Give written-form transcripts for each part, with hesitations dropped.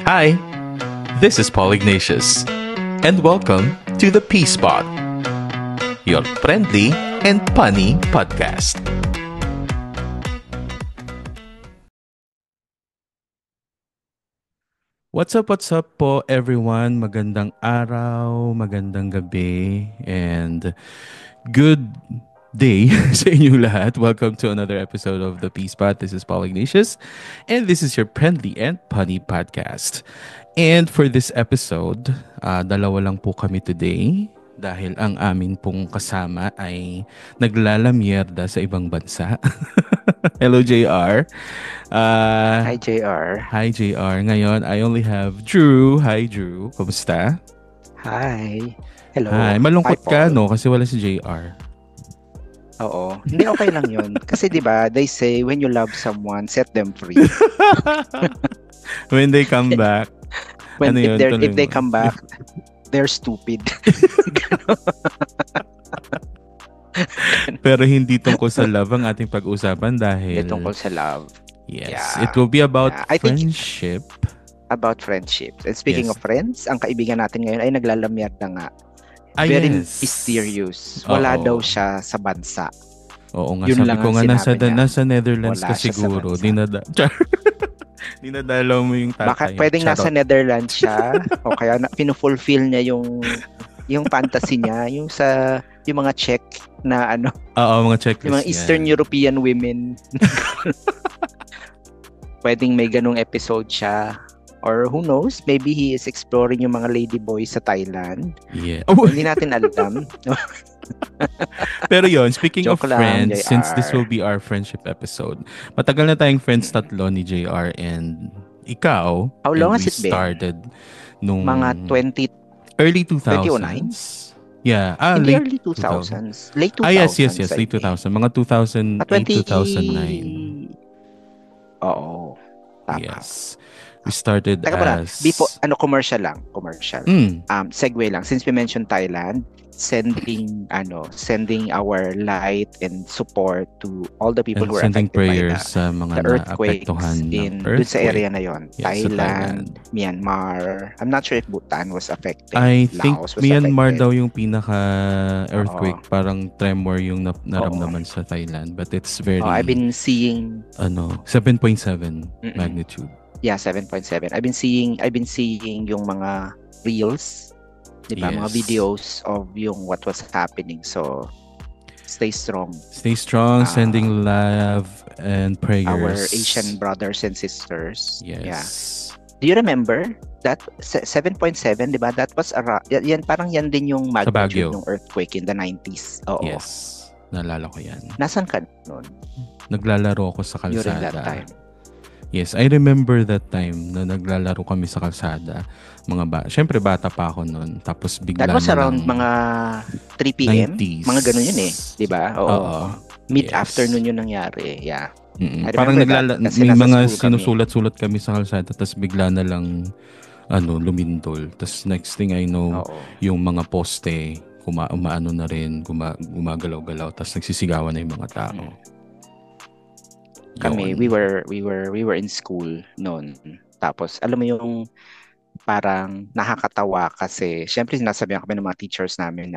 Hi, this is Paul Ignatius, and welcome to the P-Spot, your friendly and funny podcast. What's up po everyone? Magandang araw, magandang gabi, and good day sa inyong lahat. Welcome to another episode of the P-Spot. This is Paul Ignatius, and this is your friendly and funny podcast. And for this episode, dalawa lang po kami today dahil ang amin pong kasama ay naglalamierda sa ibang bansa. Hello, JR. Hi, JR. Hi, JR. Ngayon, I only have Drew. Hi, Drew. Kumusta? Hi. Hello. Hi. Malungkot Hi, ka, Paul. no? Kasi wala si JR. Oo. Hindi, okay lang yun. Kasi di ba they say, when you love someone, set them free. When they come back. When Ano yun? Tuloy if they mo. come back, they're stupid. Pero hindi tungkol sa love ang ating pag-usapan dahil... Hindi tungkol sa love. Yes. Yeah. It will be about Yeah. I think- friendship. About friendships. And speaking Yes. of friends, ang kaibigan natin ngayon ay naglalamyat na nga. Ah, Very yes. mysterious. Wala Oo. daw siya sa bansa. Oo nga, Yun sabi lang ko ang nga sinabi niya. nasa Netherlands Wala ka siya sa siguro. bansa. Dinadalaw mo yung tatay. Baka pwedeng nasa Charot. Netherlands siya o kaya pinufulfill niya yung fantasy niya, yung mga Czech na Oo, mga checklist yung mga Eastern European women. Pwedeng may ganung episode siya. Or who knows, maybe he is exploring yung mga ladyboys sa Thailand. Yeah. Oh, Hindi natin alam. pero yon, speaking of Joke lang, friends, since this JR. will be our friendship episode, matagal na tayong friends tatlo ni JR and ikaw. How and long we has it been? started nung Mga 20, early 2000s. 2009? Yeah. hindi Late early 2000s. Late 2000s. yes. I Late think. 2000. Mga 2008, 2009. Oo. Tama. Yes. We started Teka pala, as... before, commercial lang. Commercial. Mm, Segue lang. Since we mentioned Thailand, sending our light and support to all the people and who are sending affected by prayers sa mga the earthquakes naapektuhan ng dun sa earthquake. area na yon. Yes, sa Thailand, Myanmar. I'm not sure if Bhutan was affected. I think Laos was Myanmar affected. daw yung pinaka-earthquake. Parang tremor yung naramdaman sa Thailand. But it's very, I've been seeing 7.7 magnitude. Yeah, 7.7. I've been seeing yung mga reels, 'di ba? Mga Yes. videos of yung what was happening. So stay strong, Stay strong, sending love and prayers. our Asian brothers and sisters. Yes. Yeah. Do you remember that 7.7, 'di ba? That was yan parang yan din yung Baguio. magnitude ng earthquake in the 90s. Oo. Yes. Naalala ko yan. Nasaan ka noon Naglalaro ko sa during kalsada. that time? Yes, I remember that time na naglalaro kami sa kalsada. Siyempre bata pa ako noon. Tapos bigla That was na around lang, mga 3 p.m. 90s. Mga ganun yun eh, 'di ba? Oo. Oo. Mid-afternoon yun nangyari. Yeah. I Parang remember that kasi may nasa mga school kami. sinusulat-sulat kami sa kalsada tapos bigla na lang lumindol. Tapos next thing I know, Oo. yung mga poste umaano na rin, gumagalaw-galaw tapos nagsisigawan na yung mga tao. Kami, Yun. we were in school noon. Tapos alam mo yung parang nakakatawa kasi syempre sinasabihan kami ng mga teachers namin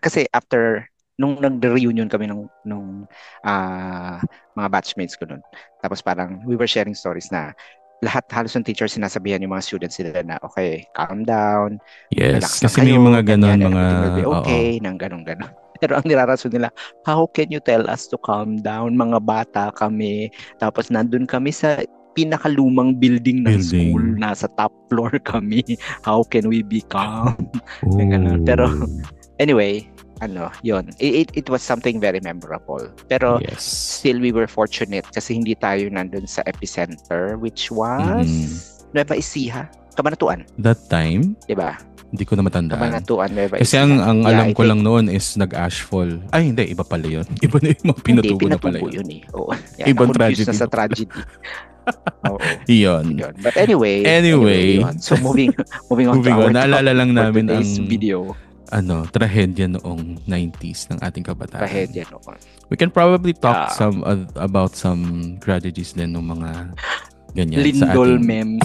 kasi after nung nag-reunion kami nung mga batchmates ko noon. Tapos parang we were sharing stories na halos ng teachers sinasabihan yung mga students nila na okay, calm down. Yes, Relax kasi na may kayo, mga ganon, ganyan, mga... everything will be oo. okay, nang ganon. Pero ang nirarason nila, how can you tell us to calm down? Mga bata kami. Tapos nandun kami sa pinakalumang building ng school. Nasa top floor kami. How can we be calm? Ganun. Pero anyway, yun. It was something very memorable. Pero yes. still we were fortunate kasi hindi tayo nandun sa epicenter, which was Nueva Ecija, Cabanatuan. That time, diba? hindi ko na matandaan. Cabanatuan, Nueva Kasi Ecija. ang Yeah, alam I ko think- lang noon is nag-ashfall. Ay, hindi. Iba pala yun. Iba na yung mga pinatubo na pala pinatubo yun. yun eh. Oo. Yeah, Ibang na-confuse tragedy na sa na pala. tragedy. Oo. Iyon. Yun. But anyway. Anyway. Yun. So moving on Moving to our on, naalala topic lang for namin today's ang video. Trahedya noong 90s ng ating kabataan. Trahedya noon. We can probably talk Yeah. about some tragedies din ng mga Ganyan sa Lindol ating memes.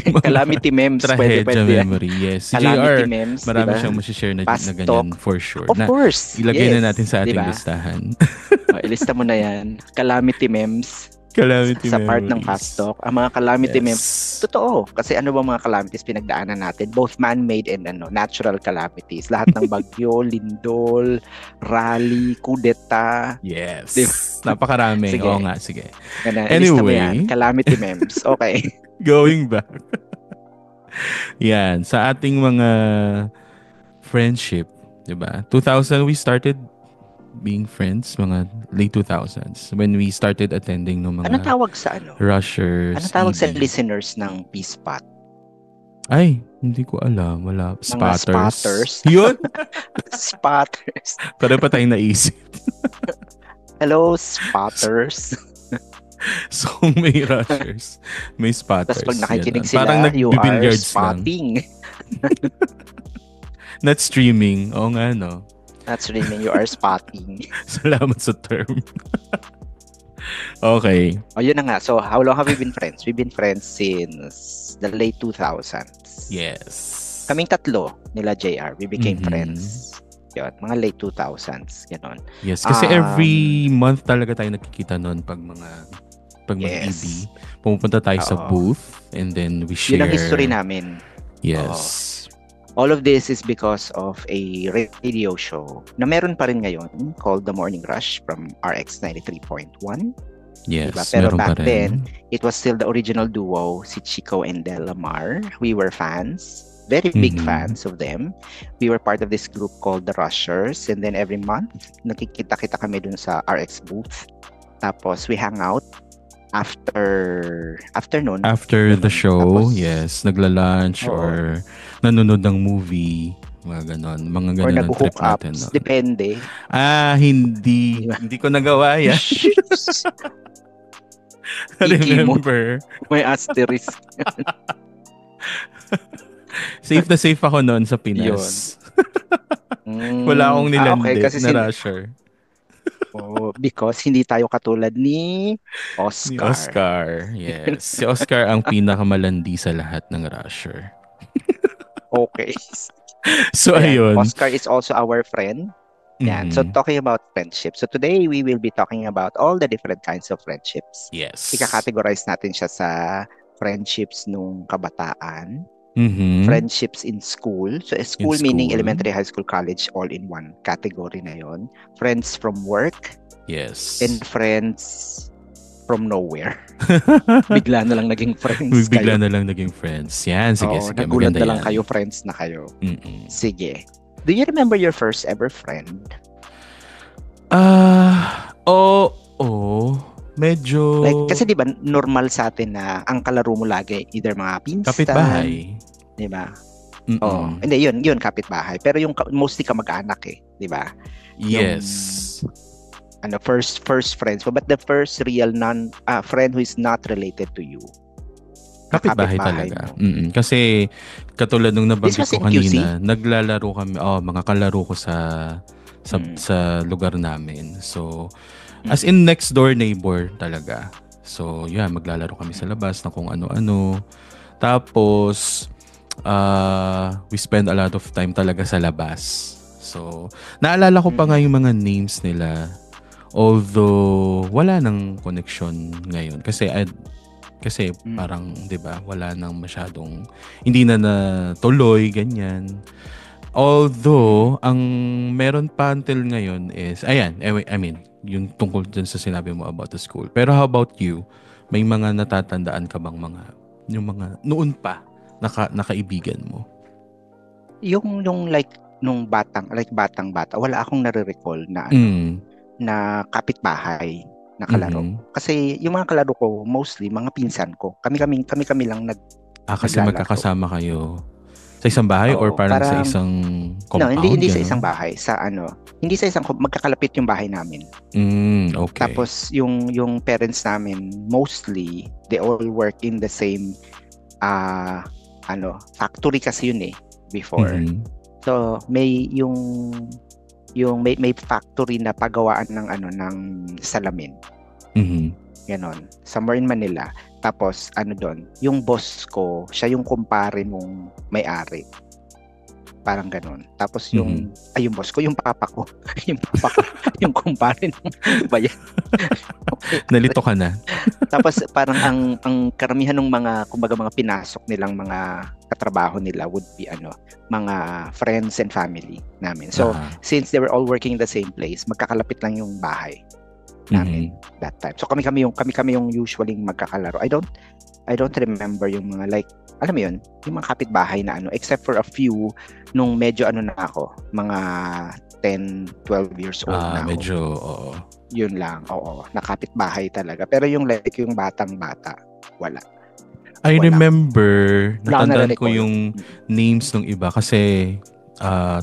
mga Calamity memes. Pwede, trahedya pwede. memory. Yes. Si Calamity JR, memes, di marami ba? siyang masishare na Fast ganyan talk. for sure. Of Na course. ilagay na natin Yes. sa Di ating ba? listahan. Ilista mo na yan. Calamity memes. Calamity Sa part ng fast memories. talk. Ang mga calamity memes, Yes. totoo. Kasi ano ba mga calamities pinagdaanan natin? Both man-made and natural calamities. Lahat ng bagyo, lindol, rally, kudeta. Yes. Di ba? Napakarami. Oo Sige. nga, sige. Ilista mo yan. Anyway, Calamity memes. Okay. going back. Yan, sa ating mga friendship, 'di ba? 2000 we started being friends, mga late 2000s when we started attending ng Anong mga tawag sa ano? rushers, Anong tawag sa EB. listeners ng P-Spot? Ay, hindi ko alam. Wala. Mga Spotters. spotters. Yun! Spotters. Pero pa tayong naisip. Hello, spotters. So, may rushers. May spotters. Tapos pag nakikinig Yan. sila, Parang you are nagbi-billiards lang. spotting. Not streaming. Oo nga, no? That's really mean you are spotting. Salamat sa term. Okay. Oh, yun na nga. So, how long have we been friends? We've been friends since the late 2000s. Yes. Kaming tatlo nila JR, we became Mhm. friends. Yun, mga late 2000s. Ganon. Yes, kasi every month talaga tayo nakikita noon pag mag-EB. Yes. Pumupunta tayo sa Oo. booth and then we share. Yun ang history namin. Yes. All of this is because of a radio show na meron pa rin ngayon called The Morning Rush from RX 93.1. Yes, Diba? Pero meron pa back rin. then, it was still the original duo, si Chico and Delamar. We were fans, very big Mhm. fans of them. We were part of this group called The Rushers. And then every month, nakikita-kita kami dun sa RX booth. Tapos we hang out after nun. After the Ganun. show, Tapos, yes, nagla-lunch Oo. or nanonood ng movie, mga ganon. Mga or ganon ang trip nag-hook natin. ups, No? depende. Hindi. Diba? Hindi ko nagawa yan. Iki mo. Remember? May asterisk. Safe na safe ako noon sa Pinas. Wala akong nilandi Okay, kasi na rusher. because hindi tayo katulad ni Ni Oscar. Oscar. Yes. Si Oscar ang pinakamalandi sa lahat ng rusher. Okay. So, Ayan, ayun. Oscar is also our friend. Yan. So, Mhm. talking about friendship. So, today, we will be talking about all the different kinds of friendships. Yes. Ika-categorize natin siya sa friendships nung kabataan, Mhm. friendships in school. So, school In meaning school. elementary, high school, college, all in one category na yon. Friends from work, Yes. and friends from nowhere. Bigla na lang naging friends Bigla kayo. na lang naging friends. Yan, sige, Oo, sige. nagulat Maganda na lang yan. kayo, friends na kayo. Mm-mm. Sige. Do you remember your first ever friend? Oo. Medyo Like, kasi di ba normal sa atin na ang kalaro mo lagi either mga pinsan, kapitbahay. di ba? Mm-mm. Oh, hindi yun kapitbahay. Pero yung mostly kamag-anak di ba? Yes. First friends, but the first real friend who is not related to you. Kapitbahay talaga. Kasi katulad nung nabanggit This was ko in QC? kanina, naglalaro kami, mga kalaro ko sa lugar namin. So, as in next door neighbor talaga. So, yeah, maglalaro kami sa labas na kung ano-ano. Tapos, we spend a lot of time talaga sa labas. So, naalala ko pa nga yung mga names nila. Although, wala nang connection ngayon. Kasi parang, di ba, wala nang masyadong, hindi na natuloy, ganyan. Although, ang meron pa until ngayon is, I mean, yung tungkol dyan sa sinabi mo about the school. Pero how about you? May mga natatandaan ka bang yung mga, noon pa, nakaibigan mo? Yung nung batang-bata, wala akong nare-recall na na kapitbahay na kalaro. Kasi yung mga kalaro ko, mostly mga pinsan ko. Kami lang kasi naglalaro. magkakasama kayo sa isang bahay or parang sa isang compound? No, hindi sa isang bahay. Hindi sa isang, magkakalapit yung bahay namin. Okay. Tapos yung parents namin, mostly, they all work in the same factory kasi yun before. So, may may factory na pagawaan ng salamin. Ganon. Somewhere in Manila. Tapos, ano doon, yung boss ko, siya yung kumpare nung may-ari. Parang ganun. Tapos Mhm. yung boss ko, yung papa ko. Yung papa ko, yung kumpare nung bayan. Nalito ka na. Tapos parang ang karamihan ng mga kumbaga mga pinasok nilang mga katrabaho nila would be mga friends and family namin. So Aha. since they were all working in the same place, magkakalapit lang yung bahay namin Mhm. that time. So kami yung usually magkakalaro. I don't remember yung mga like alam mo yun, yung mga kapitbahay na except for a few nung medyo na ako, mga 10, 12 years old na ako. Medyo, oo. Yun lang, oo. Nakapit-bahay talaga. Pero yung like yung batang-bata, wala. I Wala. remember, Wala akong natandaan ko nare-recall. yung names ng iba kasi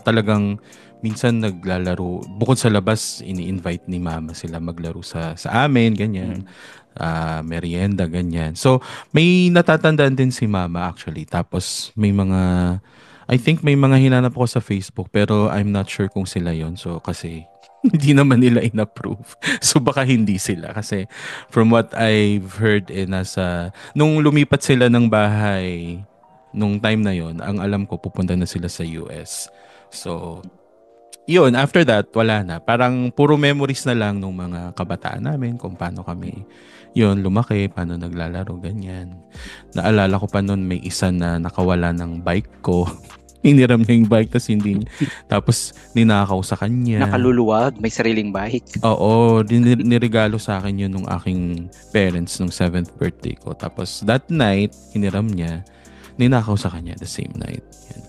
talagang minsan naglalaro. Bukod sa labas, ini-invite ni mama sila maglaro sa amin, ganyan. Merienda, ganyan. So, may natatandaan din si mama actually. Tapos, I think may mga hinanap ko sa Facebook pero I'm not sure kung sila yon. So, kasi hindi naman nila in-approve. So, baka hindi sila. Kasi, from what I've heard, nung lumipat sila ng bahay, nung time na yon, ang alam ko, pupunta na sila sa US. So, yun, after that, wala na. Parang puro memories na lang nung mga kabataan namin kung paano kami yun, lumaki, paano naglalaro, ganyan. Naalala ko pa noon may isa na nakawala ng bike ko. Hiniram niya yung bike tapos ninakaw sa kanya. Nakaluluwag, may sariling bike. Oo, niregalo sa akin yun nung aking parents nung 7th birthday ko. Tapos that night, hiniram niya, ninakaw sa kanya the same night. Yan.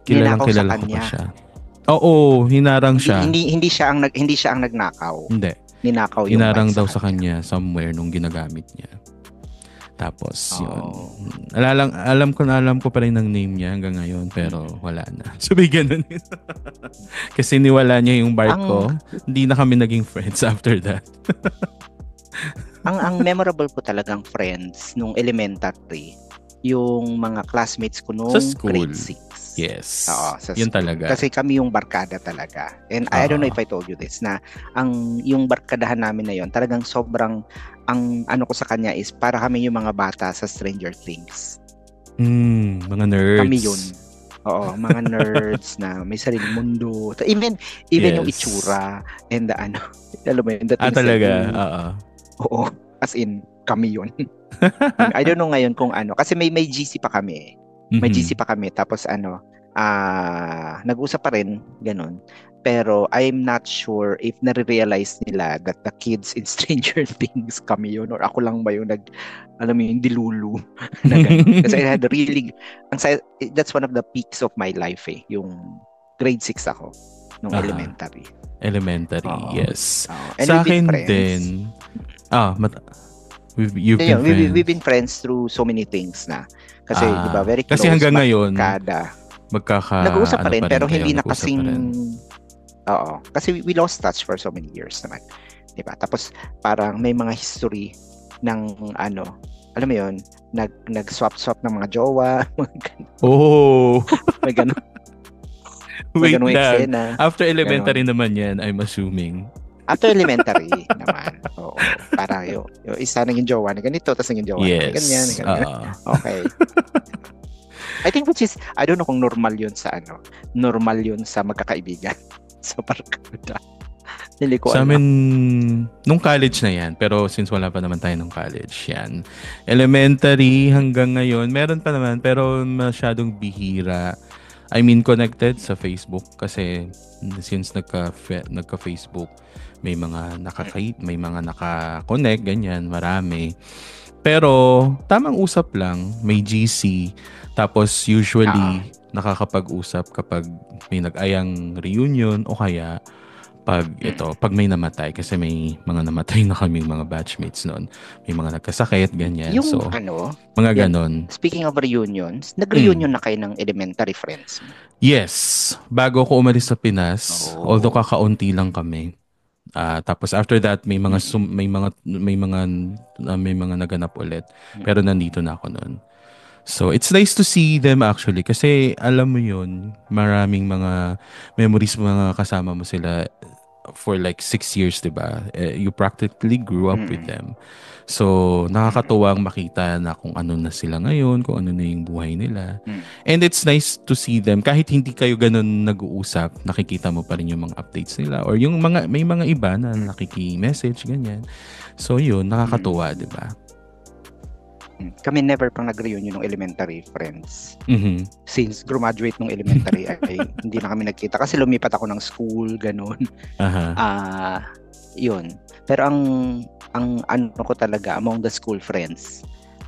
Kilalang kilala ko pa siya. Oo, hinarang siya. Hindi siya ang nagnakaw. Hindi. Ninakaw yung hinarang bike daw sa kanya somewhere nung ginagamit niya. Tapos, yun. Alam ko pa rin ang name niya hanggang ngayon, pero wala na. So, may ganun yun. Kasi niwala niya yung barko. Hindi na kami naging friends after that. ang memorable ko talagang friends nung elementary, yung mga classmates ko nung Sa school. grade 6. Yes. Oo, sa yun school. talaga. Kasi kami yung barkada talaga. And I don't know if I told you this, na yung barkadahan namin na yun, talagang sobrang, ang ano ko sa kanya is, para kami yung mga bata sa Stranger Things. Mga nerds. Kami yun. Oo, mga nerds na may sariling mundo. Even yung itsura and the alam mo yun, the things talaga? Oo, as in, kami yun. I don't know ngayon kung kasi may GC pa kami eh. May GC pa kami, tapos nag-usap pa rin, ganun. Pero I'm not sure if nare-realize nila that the kids in Stranger Things kami yun, or ako lang ba yung alam mo yung dilulu na ganun. Kasi I had that's one of the peaks of my life eh, yung grade 6 ako nung elementary. Yes. And sa akin din, we've been friends through so many things na. Kasi, di ba, very close. Kasi hanggang ngayon, nag-uusap pa rin, pero hindi na kasing, kasi we lost touch for so many years naman. Di ba? Tapos, parang may mga history ng, alam mo yun, nag-swap-swap ng mga jowa. May ganun. Wait lang. After elementary naman yan, I'm assuming. After elementary naman. Oo. Parang yung isa naging jowa na ganito, tapos naging jowa na ganyan. Okay. I think which is, I don't know kung normal yun sa magkakaibigan. Sa barkada. Hindi ko sa amin, nung college na yan, pero since wala pa naman tayo nung college, yan. Elementary hanggang ngayon, meron pa naman, pero masyadong bihira. I mean, connected sa Facebook kasi since nagka-Facebook, may mga naka-connect, ganyan, marami. Pero, tamang usap lang, may GC, tapos usually, nakakapag-usap kapag may nag-ayang reunion o kaya pag may namatay, kasi may mga namatay na kaming mga batchmates noon. May mga nagkasakit, ganyan. Yung so, mga ganon. Speaking of reunions, nag-reunion na kayo ng elementary friends? Yes. Bago ako umalis sa Pinas, although kakaunti lang kami. Tapos after that may mga naganap ulit, pero nandito na ako noon. So it's nice to see them actually kasi alam mo yun, maraming mga memories, mga kasama mo sila for like 6 years, 'di ba? You practically grew up with Mm-mm. them. So, Mm-mm. nakakatuwang makita na kung ano na sila ngayon, kung ano na yung buhay nila. Mm. And it's nice to see them kahit hindi kayo ganun nag-uusap, nakikita mo pa rin yung mga updates nila or yung mga may mga iba na nakiki-message ganyan. So, yun nakakatuwa, 'di ba? Kami never pang nag-reunion ng elementary friends. Mhm. Since graduate nung elementary ay hindi na kami nagkita kasi lumipat ako ng school, ganun. Aha. Yun. Pero ang ano ko talaga among the school friends,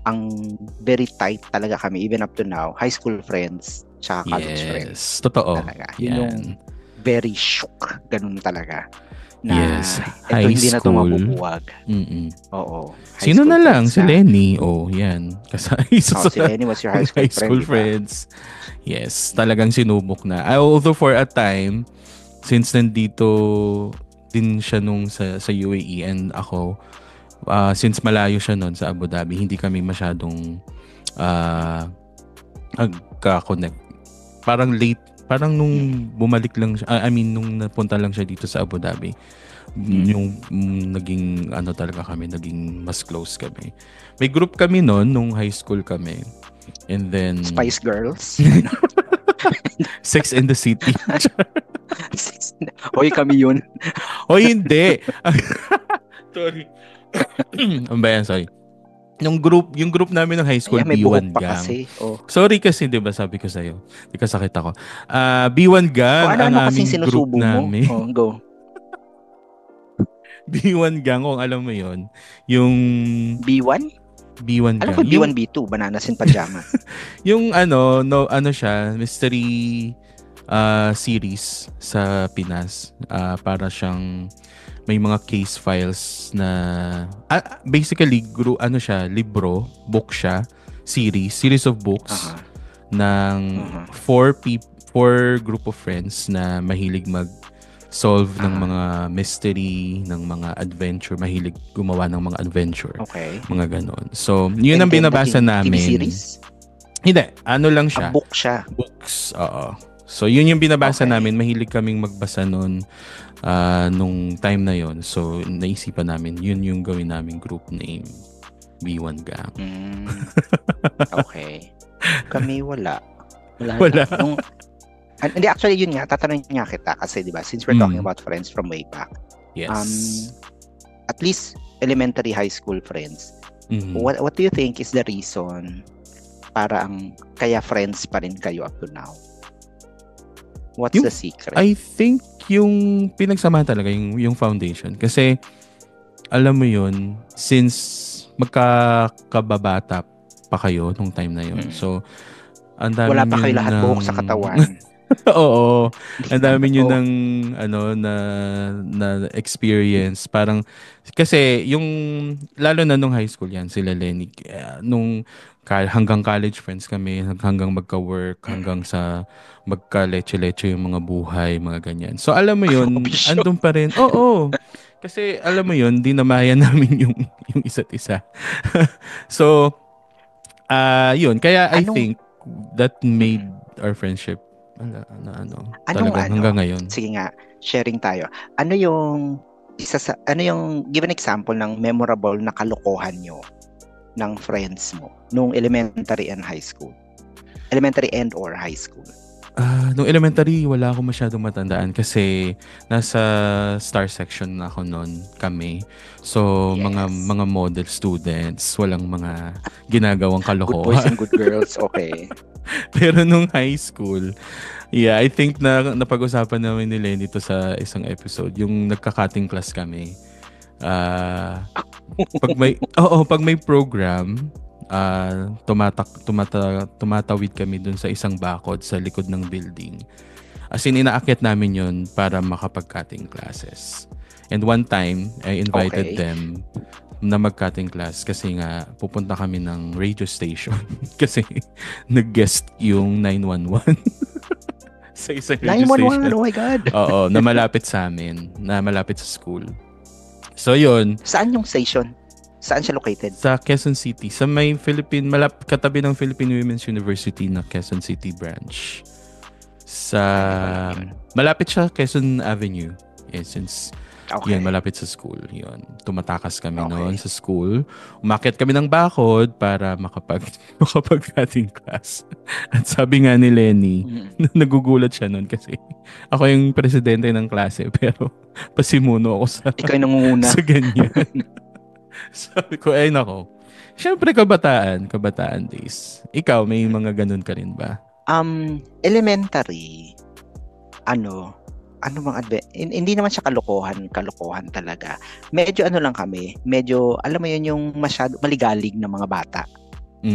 ang very tight talaga kami even up to now, high school friends tsaka college friends. Yes, totoo. Talaga. Yun yung Yan. very shook, ganun talaga. Na Yes, ito high hindi na ito school. mabubuwag. Mm-mm. Oo. high Sino school na lang? friends Si Lenny. Oh, yan. Isa Si Lenny was your high school friend, di ba? friends. Yes, talagang sinubok na. Although for a time, since nandito din siya nung sa UAE and ako, since malayo siya nun sa Abu Dhabi, hindi kami masyadong nagka-connect. Parang late, parang nung bumalik lang siya, nung napunta lang siya dito sa Abu Dhabi, yung naging ano talaga kami, naging mas close kami. May group kami noon nung high school kami. And then Spice Girls. Sex and the City. Hoy, kami yun. Hoy, hindi. Sorry. Ano ba yan? Sorry. Yung group namin ng high school, May B1 buhok pa Gang. kasi. Oh. Sorry kasi, 'di ba sabi ko sa iyo. Di ka sakit ako. B1 Gang ang aming group namin. Oh, go. B1 Gang, kung alam mo 'yon. Yung B1? B1 Alam Gang. ko B1, B2, Bananas in Pajama. Yung ano siya, mystery series sa Pinas. Para siyang may mga case files na basically libro, book siya, series of books ng four group of friends na mahilig solve ng mga mystery, ng mga adventure, mahilig gumawa ng mga adventure. Okay. Mga ganon. So, yun ang binabasa namin. TV series? Hindi, ano lang siya. Book siya. Books, oo. So, yun yung binabasa namin. Mahilig kaming magbasa noon nung time na yon. So, naisipan namin, yun yung gawin naming group name. B1 Gang. Okay. Kami wala. Wala. Hindi, actually, yun nga, tatanungin nga kita kasi, di ba, since we're talking about friends from way back, yes. At least elementary, high school friends, what do you think is the reason para kaya friends pa rin kayo up to now? What's the secret? I think yung pinagsamahan talaga, yung foundation. Kasi, alam mo yun, since magkakababata pa kayo nung time na yun. So, ang dami wala pa kayo lahat buhok sa katawan. Oo. Ang dami nyo ng na experience. Parang kasi yung lalo na nung high school yan sila Lenny, nung hanggang college friends kami, hanggang magka-work, hanggang sa magka-leche-leche yung mga buhay, mga ganyan. So alam mo yun, andun pa rin. Oo. Kasi alam mo yun, dinamayan namin yung isa't isa. So yun, kaya I think that made our friendship talagang hanggang ngayon. Sige nga, sharing tayo. Ano yung give an example ng memorable na kalokohan nyo ng friends mo nung elementary and high school? Elementary and or high school? Nung elementary, wala akong masyadong matandaan kasi nasa star section na ako noon kami. So, mga model students, walang mga ginagawang kalokohan. Good boys and good girls, okay. Pero nung high school, I think na napag-usapan namin ni Lenny ito sa isang episode, yung nagka-cutting class kami. Pag may program, tumatawid kami dun sa isang bakod sa likod ng building. As in, inaakyat namin yun para makapag-cutting classes. And one time, I invited them na mag-cutting class kasi nga pupunta kami ng radio station kasi nag-guest yung 911 sa isang radio 911, station. oh my God! Oo, na malapit sa amin, na malapit sa school. So yun. Saan yung station? Saan siya located? Sa Quezon City. Sa may katabi ng Philippine Women's University na Quezon City branch. Malapit siya Quezon Avenue. since Okay. yun, malapit sa school. Yun. Tumatakas kami Okay. noon sa school. Umakyat kami ng bakod para makapag-cutting class. At sabi nga ni Lenny, nagugulat siya noon kasi ako yung presidente ng klase pero pasimuno ako sa, Ikaw yung nangunguna. sa ganyan. Sabi ko, ay nako. Siyempre kabataan days. Ikaw, may mga ganun ka rin ba? Elementary, ano bang hindi naman siya kalokohan talaga. Medyo ano lang kami, medyo alam mo yun yung masyado maligalig na mga bata.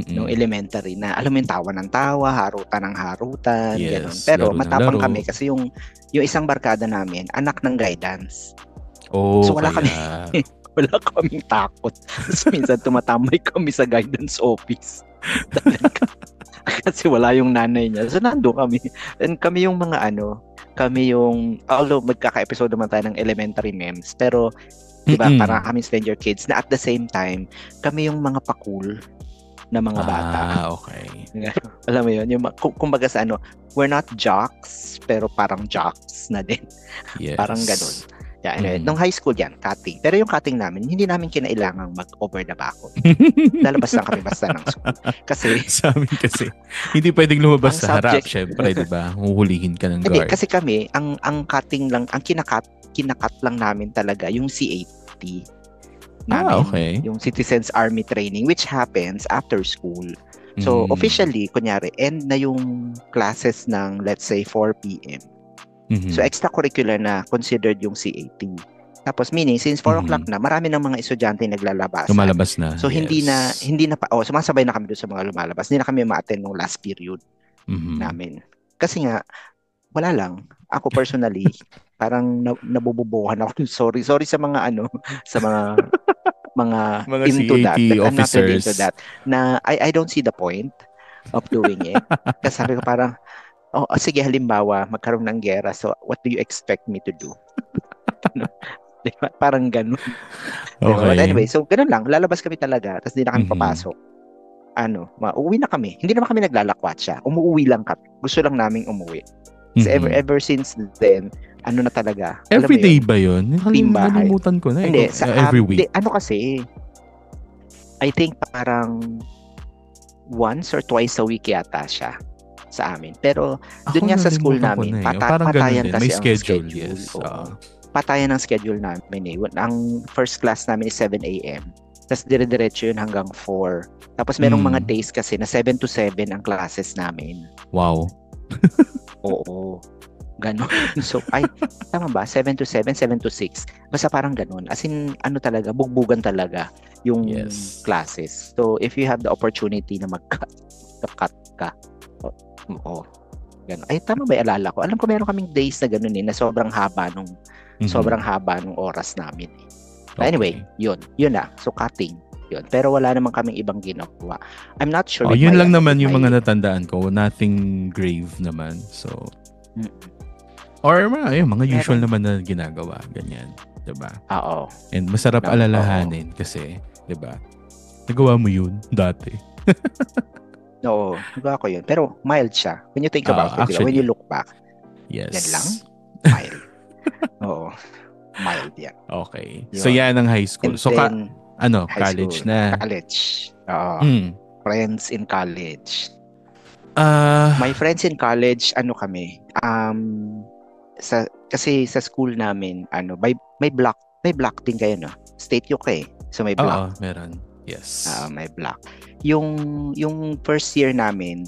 Nung elementary na alam mo yung tawa ng tawa, harutan ng harutan, Yes, ganun. Pero laro ng matapang laro. kami kasi yung isang barkada namin, anak ng guidance. Oh, So wala kaya. Wala kaming takot. Tapos minsan tumatambay kami sa guidance office. Kasi wala yung nanay niya. So nandun kami. And kami yung mga although magkaka-episode naman tayo ng elementary memes, pero diba, parang kami stranger kids na at the same time, kami yung mga pa-cool na mga bata. Okay. Alam mo yun, yung kumbaga sa we're not jocks, pero parang jocks na din. Yes. Parang ganun. Yeah, anyway, nung high school yan, cutting. Pero yung cutting namin, hindi namin kinailangang mag-over the bakod. Lalabas lang kami basta ng school. Kasi, sa amin kasi, hindi pwedeng lumabas Ang sa harap, subject- syempre, di ba? Huhulihin ka ng hindi, guard. kasi kami, ang cutting lang, ang kinakat lang namin talaga, yung CAT namin. Okay. Yung Citizens Army Training, which happens after school. So, officially, kunyari, end na yung classes ng, let's say, 4 p.m. So, extracurricular na considered yung CAT. Tapos, meaning, since 4 o'clock na, marami ng mga estudyante naglalabas. lumalabas na. So, hindi na sumasabay na kami doon sa mga lumalabas. Hindi na kami ma-attend nung last period namin. Kasi nga, wala lang. Ako personally, parang nabububuhan ako. Sorry sa mga sa mga Mga into that. CAT I'm not really officers. into that. Na I don't see the point of doing it. Kasi sabi ko parang, sige, halimbawa, magkaroon ng gera. So, what do you expect me to do? Diba? Parang ganun. Diba? Okay. But anyway, so ganun lang. Lalabas kami talaga. Tapos di na kami papasok. Uuwi na kami. Hindi naman kami naglalakwatsa. Umuwi lang kami. Gusto lang naming umuwi. So ever since then, na talaga. Every alam mo day yun, ba yun? team bahay. Nalimutan ko na. Hindi, Every week. Kasi, I think parang once or twice a week yata siya sa amin. Pero doon nga sa school namin, parang patayan ganun din. kasi May ang schedule. schedule. Yes. Patayan ng schedule namin eh. Ang first class namin is 7 a.m. Tapos dire-diretso yun hanggang 4. Tapos merong mga days kasi na 7 to 7 ang classes namin. Wow. Oo. Ganon. So, tama ba? 7 to 7, 7 to 6. Basta parang ganon. As in, talaga, bugbugan talaga yung classes. So, if you have the opportunity na mag-cut ka, ganon. Tama ba? Alala ko. Alam ko meron kaming days na ganon na sobrang haba nung oras namin. But anyway, yun na. So, cutting. Yun. Pero wala naman kaming ibang ginagawa. I'm not sure. Yun lang naman yung mga natandaan ko. Nothing grave naman. So, or mga usual naman na ginagawa. Ganyan. Diba? Oo. And masarap alalahanin kasi, diba? Nagawa mo yun dati. Oo. Nagawa ko yun. Pero mild siya. When you think about it, diba? When you look back. Yes. Yan lang. Mild. Oo. Mild yan. Okay. So, yan ang high school. And So, then, college school. na. College. Friends in college. My friends in college, kami, kasi sa school namin, may block din kayo, no? State UK. So may block. Oo, meron. Yes. May block. Yung first year namin,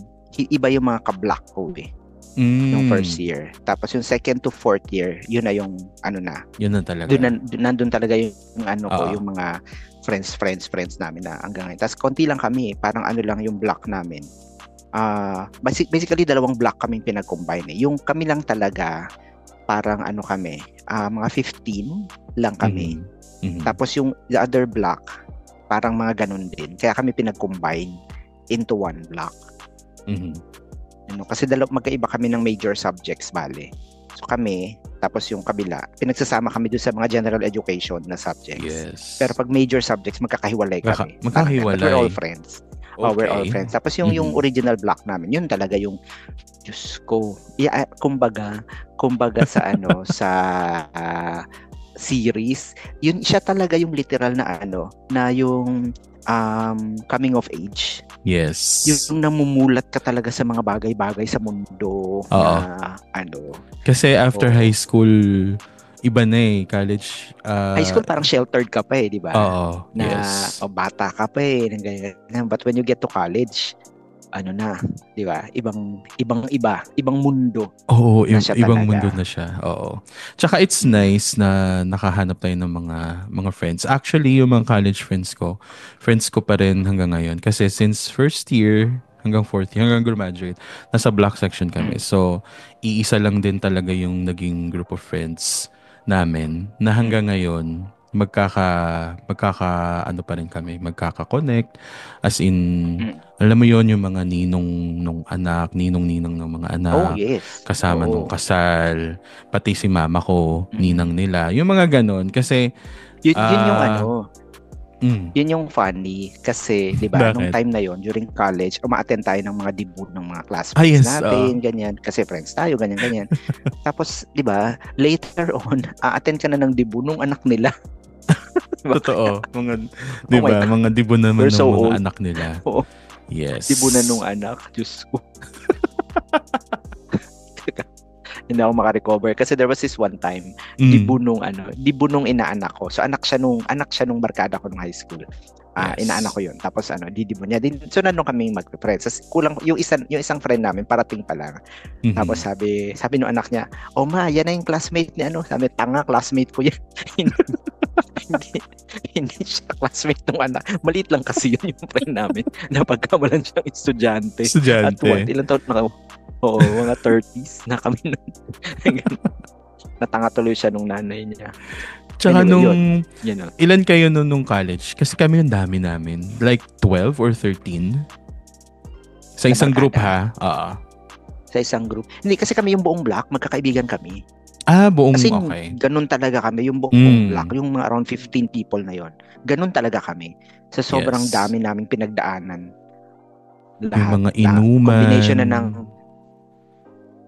iba yung mga ka-block ko eh. Yung first year. Tapos yung second to fourth year, yun na yung Yun na talaga. Nandun talaga yung yung mga friends namin na hanggang ngayon. Tapos konti lang kami, parang lang yung block namin. Basically dalawang block kaming pinag-combine eh. Yung kami lang talaga parang kami, mga 15 lang kami. Tapos yung the other block parang mga ganun din. Kaya kami pinag-combine into one block. Kasi magkaiba kami ng major subjects bale. So kami, tapos yung kabila, pinagsasama kami doon sa mga general education na subjects. Yes. Pero pag major subjects, magkakahiwalay kami. Magkakahiwalay. But we're all friends. We're all Okay. friends. Tapos yung Mhm. original block namin, yun talaga yung, Diyos ko. Yeah, kumbaga sa sa series, yun siya talaga yung literal na na yung coming of age. Yes. Yung namumulat ka talaga sa mga bagay-bagay sa mundo Oo. na Kasi after Oo. high school, iba na eh. College, High school parang sheltered ka pa eh, di ba? oo, Na yes. bata ka pa eh, ng ganyan. But when you get to college, na, di ba? Ibang mundo Oo, na siya ibang talaga. mundo na siya. Oo. Tsaka it's nice na nakahanap tayo ng mga friends. Actually, yung mga college friends ko pa rin hanggang ngayon. Kasi since first year hanggang fourth year, hanggang graduate, nasa block section kami. Mm. So, iisa lang din talaga yung naging group of friends namin na hanggang ngayon magkaka ano pa rin kami, magkaka-connect as in Mm. alam mo yon yung mga ninong nung anak, ninong-ninang ng mga Oh, anak, yes. kasama nung Oo. kasal, pati si mama ko, Mm. ninang nila. Yung mga ganon. Kasi, Yun yung ah, mm, yun yung funny kasi 'di ba nung bakit? time na yon during college uma-attend tayo ng mga debut ng mga Ah, classmates yes. natin ganyan kasi friends tayo ganyan ganyan tapos 'di ba later on a-attend ka na ng debut nung anak nila. Diba? Totoo. Mga, di Oh my ba? God, Mga dibo naman we're ng so mga old. anak nila. Oo, debut na nung Yes. anak, Diyos ko. Teka, hindi ako makarecover kasi there was this one time Mm. debut nung inaanak ko. So anak siya nung barkada ko nung high school. Inaanak Yes. ko 'yun. Tapos didibon niya din. So nandun kaming magpe-friends. Tapos kulang yung isang friend namin parating pa lang. Tapos Mhm. sabi nung anak niya, "Oh ma, yan na yung classmate ni ano." Sabi, "Tanga, classmate ko 'yan." hindi, hindi siya classmate nung anak. Maliit lang kasi yun yung friend namin. Napagkamalan siyang estudyante. At what? Estudyante. Ilang taon na Oo, mga 30s na kami nun. Natanga tuloy siya nung nanay niya. Tsaka Anyway, yun. nung, Yun na. ilan kayo nung college? Kasi kami yung dami namin. Like 12 or 13? Sa Na isang group barkada. ha? Oo. Sa isang group. Hindi, kasi kami yung buong block, magkakaibigan kami. Buong, Kasi okay. ganun talaga kami, yung buong block, Mm, yung mga around 15 people na yon. Ganun talaga kami. Sa sobrang yes. dami naming pinagdaanan. Yung Lahat. mga Combination inuman.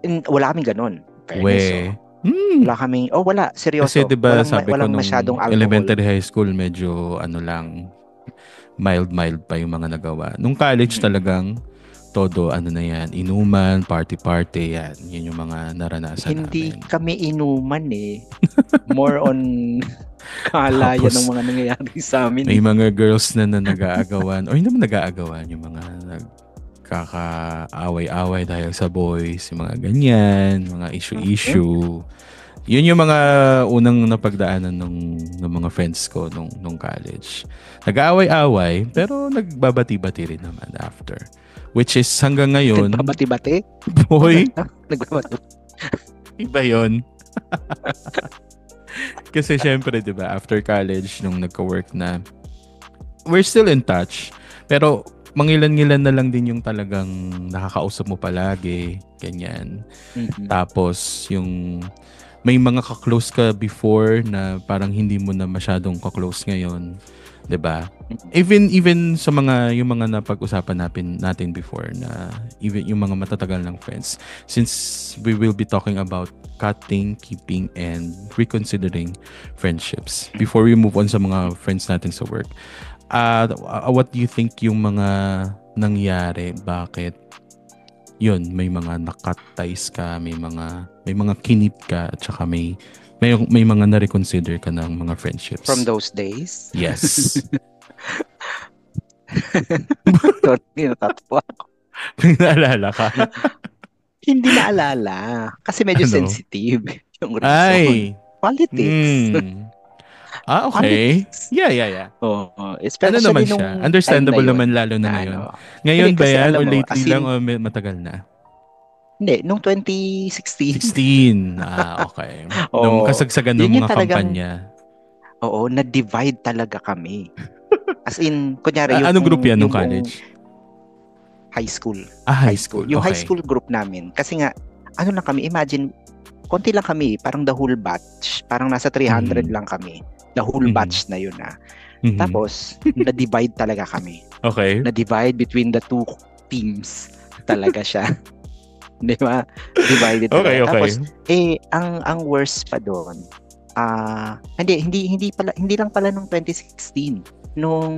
na wala kaming ganun. Fairness, We. Mm. Wala kaming, wala, Kasi seryoso. 'di ba sabi ko Walang nung masyadong alcohol. elementary high school medyo ano lang mild pa yung mga nagawa. Nung college Mm. talagang todo ano na yan, inuman, party yan. Yun yung mga naranasan Hindi namin. kami inuman eh. More on kalayan ng Tapos mga nangyayari sa amin may eh. mga girls na nag-aagawan or hindi naman nag-aagawan yung mga nagkakaaway-away dahil sa boys, yung mga ganyan, mga issue-issue. Yun yung mga unang napagdaanan ng mga friends ko nung college. Nag-aaway-away, pero nagbabati-bati rin naman after. Which is hanggang ngayon, Nagbabati-bati? boy, Nagbabati. iba yun. Kasi syempre, di ba, after college, nung nagka-work na, we're still in touch. Pero mangilan-ngilan na lang din yung talagang nakakausap mo palagi, ganyan. Mhm. Tapos, yung may mga ka-close ka before na parang hindi mo na masyadong ka-close ngayon, 'di ba? Even sa mga yung mga napag-usapan natin before na even yung mga matatagal ng friends, since we will be talking about cutting, keeping and reconsidering friendships before we move on sa mga friends natin sa work. What do you think yung mga nangyari? Bakit yun, may mga nakat ties ka, may mga kinip ka, at saka may mga na-reconsider ka ng mga friendships. From those days? Yes. Sorry, natatawa ako. May naalala ka? Hindi naalala. Kasi medyo Ano? sensitive yung reason. Ay. Politics. Okay. Politics. Yeah. Oo. Ano Especially naman nung siya? time Understandable na yun, naman lalo na na ngayon. ano. Ngayon Hindi, ba kasi yan? alam O mo, lately as in, lang? O matagal na? Hindi, nung 2016. 16. Okay. Nung Oo. kasagsagan ng Yun yung mga talagang, kampanya. oo, na-divide talaga kami. As in, kunyari, Anong group yan nung yung buong college? high school. High school. Yung high Okay. school group namin. Kasi nga, ano lang kami, imagine, konti lang kami, parang the whole batch. Parang nasa 300 lang kami. The whole Mhm. batch na yun na. Mhm. Tapos, na-divide talaga kami. Okay. Na-divide between the two teams talaga siya. Di ba? Divided Okay, talaga. okay. Tapos, ang worst pa doon, hindi lang pala nung 2016. Nung,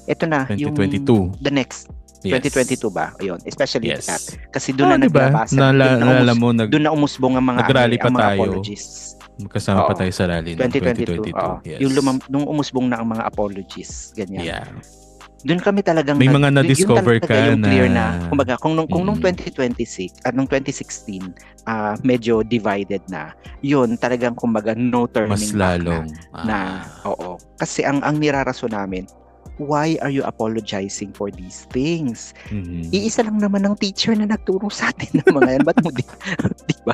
ito na, yung 2022. the next, Yes. 2022 ba? Ayun, especially that. Yes. Kasi doon na Di ba? naglabasan, Naalala mo, doon na umusbong ang mga nag-rally pa ang mga tayo. apologies. Kasama pa Oo. tayo sa rally noong 2022. 2022. Oo. Yes. Nung umusbong na ang mga apologies, ganyan. Yeah. Doon kami talagang May mga yun na-discover talaga ka yung na clear na kumbaga kung nung Mm. 2026 at nung 2016 medyo divided na. Yun talagang kumbaga no turning mas back lalong. na oo. Kasi ang nirarason namin, why are you apologizing for these things? Mhm. Iisa lang naman ng teacher na nagturo sa atin ng mga yan. Ba't mo di ba?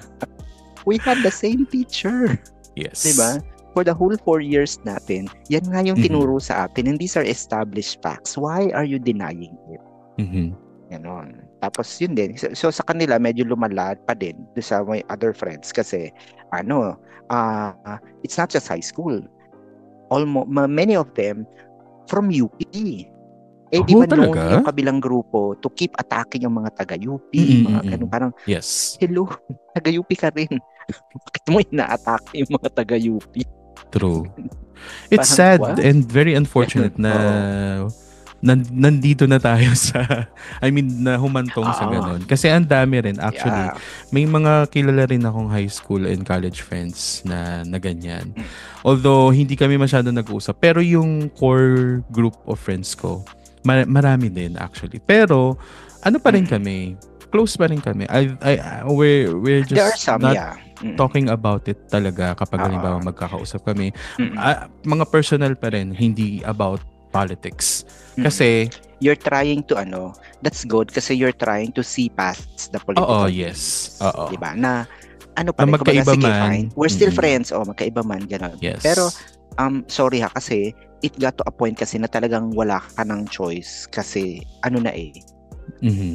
We had the same teacher. Yes. Diba? For the whole 4 years natin, yan nga yung Mhm. tinuro sa atin. And these are established facts. Why are you denying it? Mhm. Ganon. Tapos yun din. So sa kanila, medyo lumalad pa din sa my other friends kasi it's not just high school. Many of them from UP. Di ba known talaga? yung kabilang grupo to keep attacking yung mga taga-UP, mga ganun. Parang, yes. hello, taga-UP ka rin. Bakit mo ina-attack yung mga taga-UP? True. It's sad what? and very unfortunate na nandito na tayo sa na humantong sa ganun. Kasi ang dami rin actually. May mga kilala rin akong high school and college friends na ganyan. Although hindi kami masyado nag-uusap, pero yung core group of friends ko, marami din actually. Pero ano pa rin kami, close pa rin kami. We're just there are some, not talking about it talaga kapag halimbawa magkakausap kami. Mga personal pa rin, hindi about politics. Kasi you're trying to that's good kasi you're trying to see past the political yes. Diba? Na pa rin, magkaiba sige, man. fine. We're still friends. Magkaiba man, gano'n. Yes. Pero, sorry ha, kasi it got to a point kasi na talagang wala ka ng choice kasi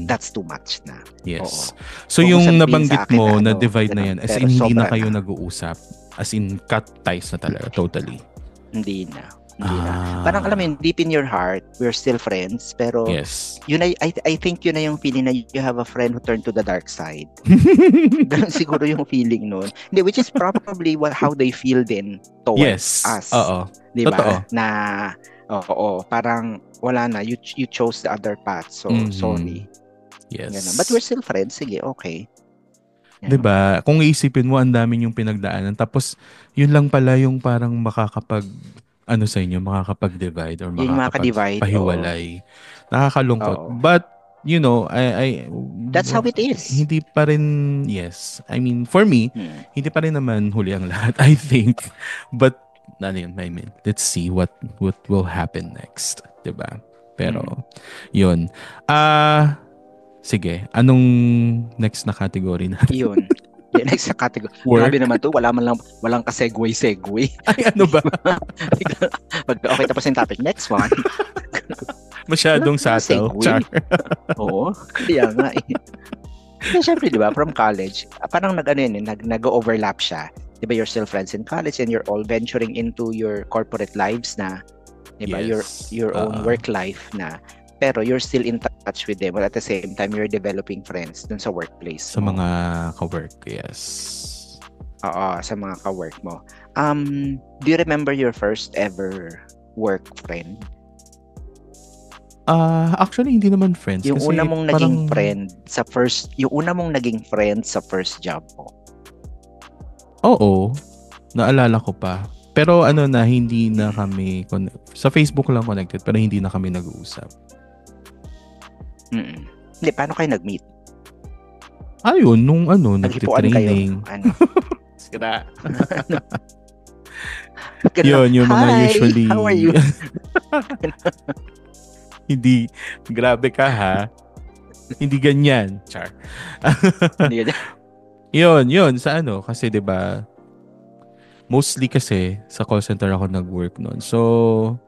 that's too much na. Yes. Oo. So Kung yung sabihin nabanggit sa akin mo na na divide na ganun, yan, as pero in hindi na sobra kayo na. nag-uusap? As in cut ties na talaga, totally? Hindi na. Parang alam mo yun, deep in your heart, we're still friends, pero yes. Yun I think yun na yung feeling na you have a friend who turned to the dark side. Ganun siguro yung feeling nun. Hindi, which is probably how they feel din towards us. Oo. Diba? Totoo. Na, parang wala na, you chose the other path, so sorry. Yes. Ganun. But we're still friends, sige, okay. Diba? Kung iisipin mo, ang dami yung pinagdaanan. Tapos, yun lang pala yung parang sa inyo, makakapag-divide or makakapag-pahiwalay. Nakakalungkot. But, that's how it is. Hindi pa rin, yes. I mean, for me, hindi pa rin naman huli ang lahat, I think. But, let's see what will happen next. Diba? Pero, yun. Sige, anong next na category natin? Yun. Yeah, next sa category. Grabe naman to. Walang ka-segue. Ay, ano ba? Okay, tapos yung topic. Next one. Masyadong subtle. Char. Oo. Kaya nga eh. Siyempre, di ba, from college, parang nag-overlap siya. Di ba, you're still friends in college and you're all venturing into your corporate lives na. Di ba, your own work life na. Pero you're still in touch with them, but at the same time, you're developing friends dun sa workplace mo. Sa mga ka-work, yes. Oo, sa mga ka-work mo. Do you remember your first ever work friend? Actually, hindi naman friends. Yung kasi una mong naging friend sa first job mo? Oo. Naalala ko pa. Pero hindi na kami, sa Facebook lang connected, pero hindi na kami nag-uusap. Hindi, paano kayo nag-meet? Ayun, nung nagtitraining. Sira. Yun, yung mga usually. How are you? Hindi, grabe ka ha. Hindi ganyan. Char. Hindi ganyan. Yun, sa kasi 'di ba? Mostly kasi sa call center ako nag-work noon. So,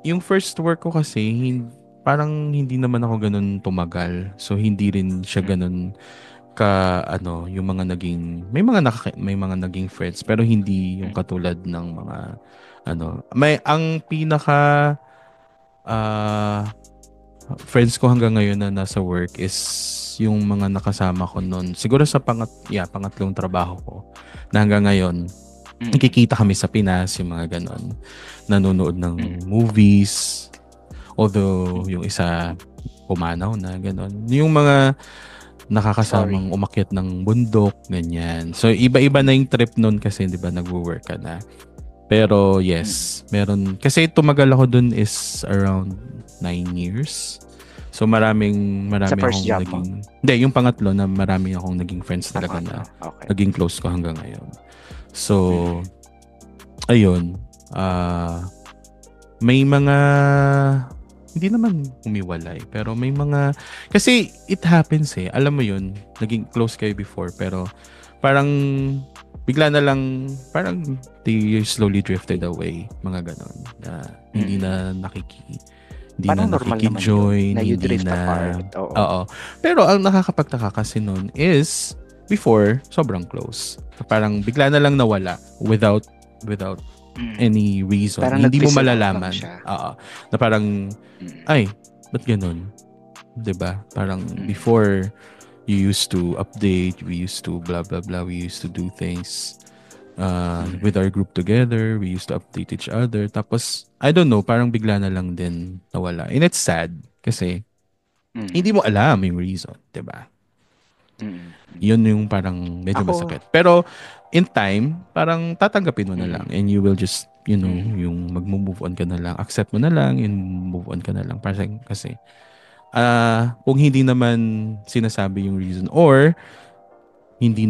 yung first work ko kasi parang hindi naman ako ganun tumagal. So, hindi rin siya ganun yung mga naging may mga naging friends pero hindi yung katulad ng mga may ang pinaka ah, friends ko hanggang ngayon na nasa work is yung mga nakasama ko noon. Siguro sa pangatlong trabaho ko na hanggang ngayon nakikita kami sa Pinas, yung mga ganon. Nanonood ng movies. Although yung isa pumanaw na ganon. Yung mga nakakasamang umakyat ng bundok, ganyan. So iba-iba na yung trip noon kasi 'di ba nagwo-work ka na. Pero yes, meron. Kasi tumagal ako dun is around 9 years. So maraming Sa first akong job naging... Hindi, yung pangatlo na marami akong naging friends talaga na naging close ko hanggang ngayon. So, ayun. May mga... Hindi naman humiwalay. Pero may mga... Kasi it happens eh. Alam mo yun, naging close kayo before. Pero parang bigla na lang, parang they slowly drifted away. Mga ganon. Na hindi na parang normal nakikijoin, naman yun, na you drift na, apart. Oo. Pero ang nakakapagtaka kasi nun is, before, sobrang close. Parang bigla na lang nawala without any reason. Parang hindi mo nag-fizzle out malalaman. lang siya. Na parang, ay, ba't ganun? 'Di ba? Parang before, you used to update, we used to blah blah blah, we used to do things with our group together, we used to update each other. Tapos, I don't know, parang bigla na lang din nawala. And it's sad kasi hindi mo alam yung reason, 'di ba? Yun yung parang medyo masakit. Pero in time, parang tatanggapin mo na lang and you will just, yung mag-move on ka na lang, accept mo na lang and move on ka na lang. Parang kasi kung hindi naman sinasabi yung reason or hindi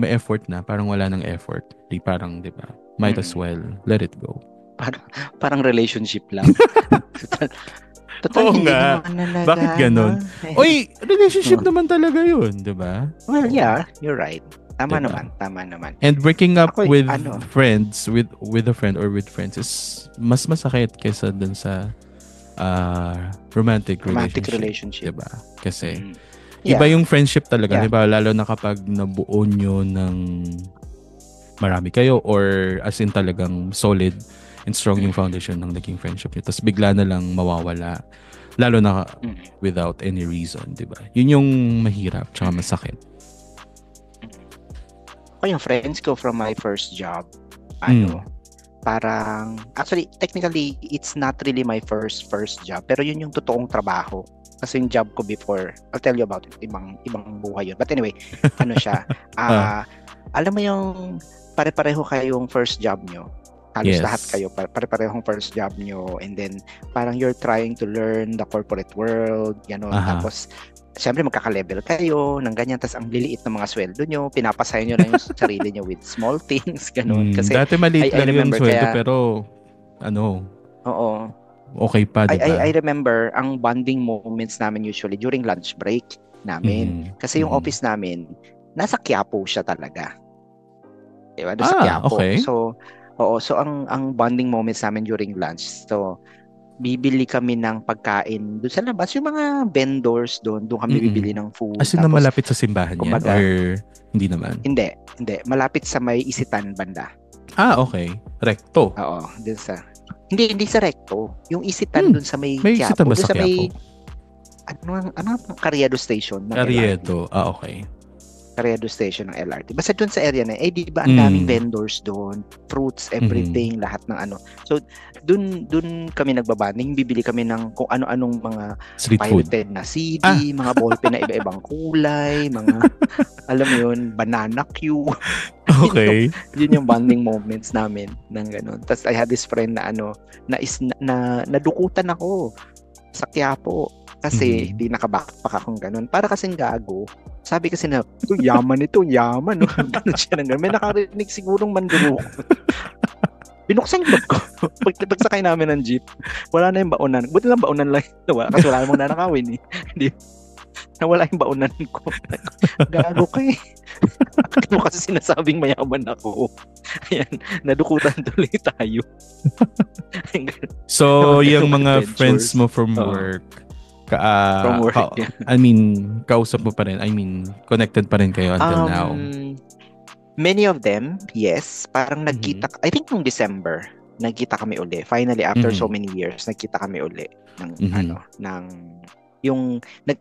effort na, parang wala ng effort. Parang, di ba? Might as well let it go. Parang relationship lang. Total, Oo nga. Bakit ganun? Oy, relationship naman talaga yun, di ba? Well, yeah, you're right. Tama naman. And breaking up with friends, with a friend or with friends is mas masakit kaysa dun sa romantic relationship. Diba? Kasi iba yung friendship talaga. Diba? Lalo na kapag nabuo nyo ng marami kayo or as in talagang solid and strong yung foundation ng naging friendship nyo. Tapos bigla na lang mawawala. Lalo na without any reason. Diba? Yun yung mahirap tsaka masakit. Ako yung friends ko from my first job, parang, actually, technically, it's not really my first job, pero yun yung totoong trabaho. Kasi yung job ko before, I'll tell you about it, ibang buhay yun. But anyway, siya, alam mo yung pare-pareho kayong first job nyo. Halos lahat kayo, pare-parehong first job nyo. And then, parang you're trying to learn the corporate world, gano'n. Tapos, siyempre magkaka-level kayo ng ganyan, tas ang liliit ng mga sweldo nyo, pinapasaya nyo lang yung sarili nyo with small things, gano'n. Kasi dati maliit lang yung sweldo, pero oo. Okay pa, diba? I remember ang bonding moments namin usually during lunch break namin. Kasi yung office namin, nasa Quiapo siya talaga. Diba? Doon sa Quiapo. Okay. So ang bonding moments namin during lunch, so bibili kami ng pagkain doon sa labas, yung mga vendors doon kami bibili ng food. As in na malapit sa simbahan yan? Or hindi naman? Hindi. Malapit sa may Isitan banda. Okay. Recto? Oo. Doon sa... Hindi sa Recto. Yung Isitan doon sa may Quiapo. May Isitan ba sa Quiapo? Ano ang Carriedo Station? Carriedo. Okay. Carriedo Station ng LRT. Basta doon sa area na, di ba ang daming vendors doon, fruits, everything, lahat ng ano. So, doon kami nagbabanding, bibili kami ng kung ano-anong mga street pirated food na CD, mga ballpen na iba-ibang kulay, mga, alam mo yun, banana Q. Okay. Yun yung bonding moments namin ng ganun. Tapos I had this friend na nadukutan ako sa Quiapo. Kasi di naka-backpack akong ganun. Para kasing gago. Sabi kasi na, yaman. No? Ganun siya ng ganun. May nakarinig sigurong manduruk. Binuksan yung bag ko. Pagsakay namin ng jeep, wala na yung baonan. Buti lang baonan lang. Kasi wala namang nanakawin eh. Hindi. Nawala yung baonan ko. Gago ka eh. Bakit mo kasi sinasabing mayaman ako? Ayan, nadukutan tuloy tayo. So, yung mga friends mo from work, From work. I mean, kausap mo pa rin. I mean, connected pa rin kayo until now. Many of them, yes. Parang Mhm. nagkita, I think nung December, nagkita kami uli. Finally, after so many years, nagkita kami uli ng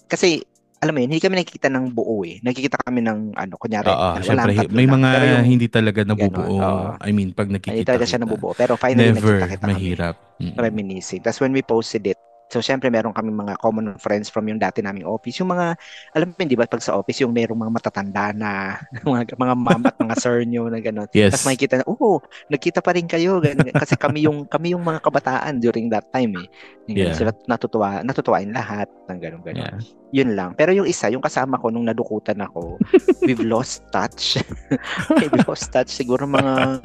kasi alam mo yun, hindi kami nakikita ng buo eh. Nakikita kami ng kunyari, syempre, tatlo may lang. mga Pero yung, hindi talaga nabubuo. ganon, I mean, pag hindi nakikita talaga siya kita, nabubuo. Pero finally, never nagkita-kita kami. mahirap. Reminiscing. That's when we posted it. So, syempre, meron kami mga common friends from yung dati naming office. Yung mga, alam mo, di ba, pag sa office, yung merong mga matatanda na, mga ma'am at mga sir nyo na gano'n. Yes. Tapos makikita na, nagkita pa rin kayo. Ganun. Kasi kami yung mga kabataan during that time eh. Yeah. Sila natutuwain lahat ng gano'n. Yeah. Yun lang. Pero yung isa, yung kasama ko nung nadukutan ako, we've lost touch. We've lost touch siguro parang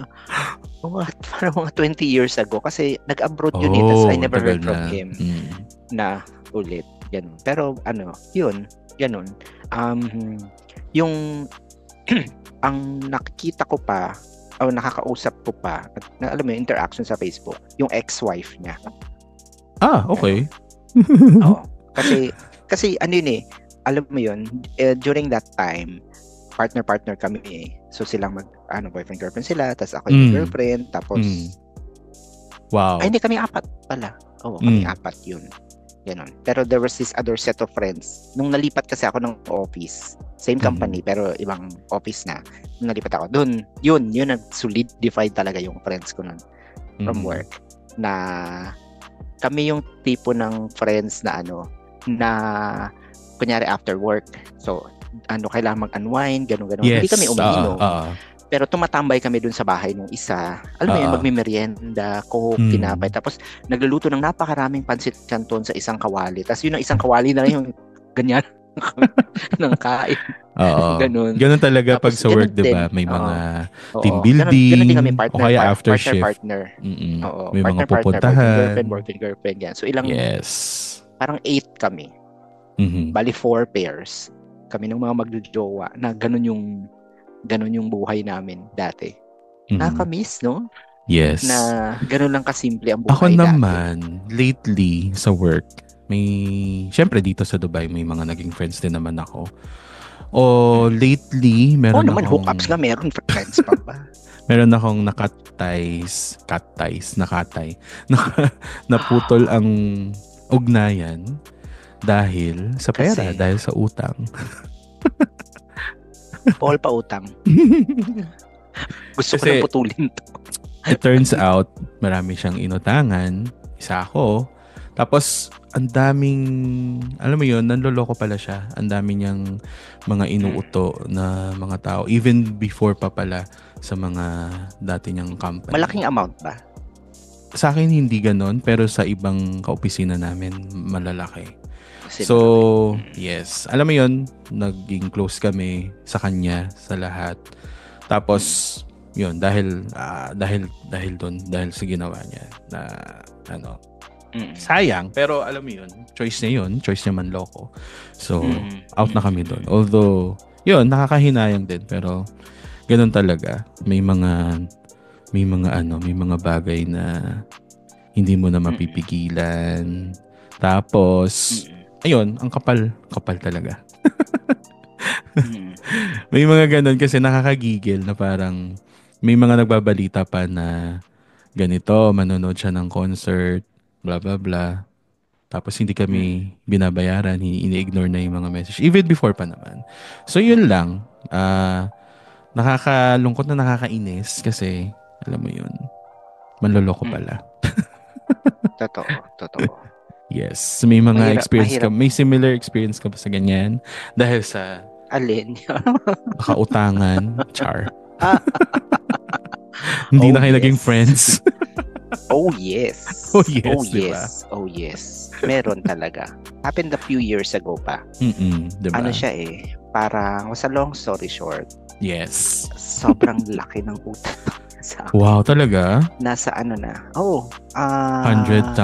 mga 20 years ago kasi nag-abroad yun eh. Tapos I never heard from him na ulit. Ganun. Pero yun, ganun. Yung ang nakikita ko pa o nakakausap ko pa, alam mo yung interaction sa Facebook, yung ex-wife niya. Okay. Kasi yun eh, alam mo yun, during that time, partner kami eh. So silang boyfriend-girlfriend sila, tapos ako yung girlfriend, tapos wow. Ay, hindi, kami apat pala. Kami apat yun. Ganon. Pero there was this other set of friends. Nung nalipat kasi ako ng office, same company, pero ibang office na. Nung nalipat ako, dun, yun nag-solidify talaga yung friends ko nun from work. Na kami yung tipo ng friends na na kunyari after work. So, kailangan mag-unwind, gano'n. Yes. Hindi kami umiinom. Pero tumatambay kami dun sa bahay nung isa. Alam mo yun, magmimerienda, coke, tinapay. Tapos nagluluto ng napakaraming pansit canton sa isang kawali. Tapos yun ang isang kawali na yung ganyan ng kain. Ganun. Ganun talaga. Tapos, pag sa work, diba? May mga team building. Ganun din kami, partner, o kaya after shift. Partner. May partner, mga pupuntahan. Boyfriend, yan. So ilang, yes. Parang 8 kami. Bali 4 pairs. Kami ng mga magjojowa na ganun yung buhay namin dati. Nakaka-miss, no? Yes. Na ganun lang kasimple ang buhay ako dati. Ako naman, lately sa work, syempre dito sa Dubai, may mga naging friends din naman ako. Lately, meron naman, hookups na meron, friends pa ba? Meron akong naputol ang ugnayan dahil sa pera, dahil sa utang. Paul pa utang. Gusto ko nang putulin to. It turns out, marami siyang inutangan. Isa ako. Tapos, ang daming, alam mo yun, nanloloko pala siya. Ang dami niyang mga inuuto na mga tao. Even before pa pala sa mga dati niyang company. Malaking amount ba? Sa akin, hindi ganon. Pero sa ibang kaopisina namin, malalaki. So, yes. Alam mo yun, naging close kami sa kanya, sa lahat. Tapos, yun, dahil doon, dahil sa ginawa niya na, sayang. Pero alam mo yun, choice niya manloko. So, out na kami doon. Although, yun, nakakahinayang din. Pero, ganun talaga. May mga bagay na hindi mo na mapipigilan. Tapos, ayun, ang kapal talaga. May mga ganun kasi nakakagigil na parang may mga nagbabalita pa na ganito, manonood siya ng concert, blah blah blah. Tapos hindi kami binabayaran, ini-ignore na yung mga message. Even before pa naman. So yun lang. Nakakalungkot na nakakainis kasi alam mo yun, manloloko pala. Totoo. Yes. May mga experience ka, may similar experience ka ba sa ganyan? Dahil sa alin? nakautangan, char. Hindi na kayo naging friends. Oh yes. Diba? Oh yes. Meron talaga. Happened a few years ago pa. Diba? Ano siya eh, parang, was a long story short. Yes. Sobrang laki ng utang sa akin. Wow, talaga? Nasa na? 100,000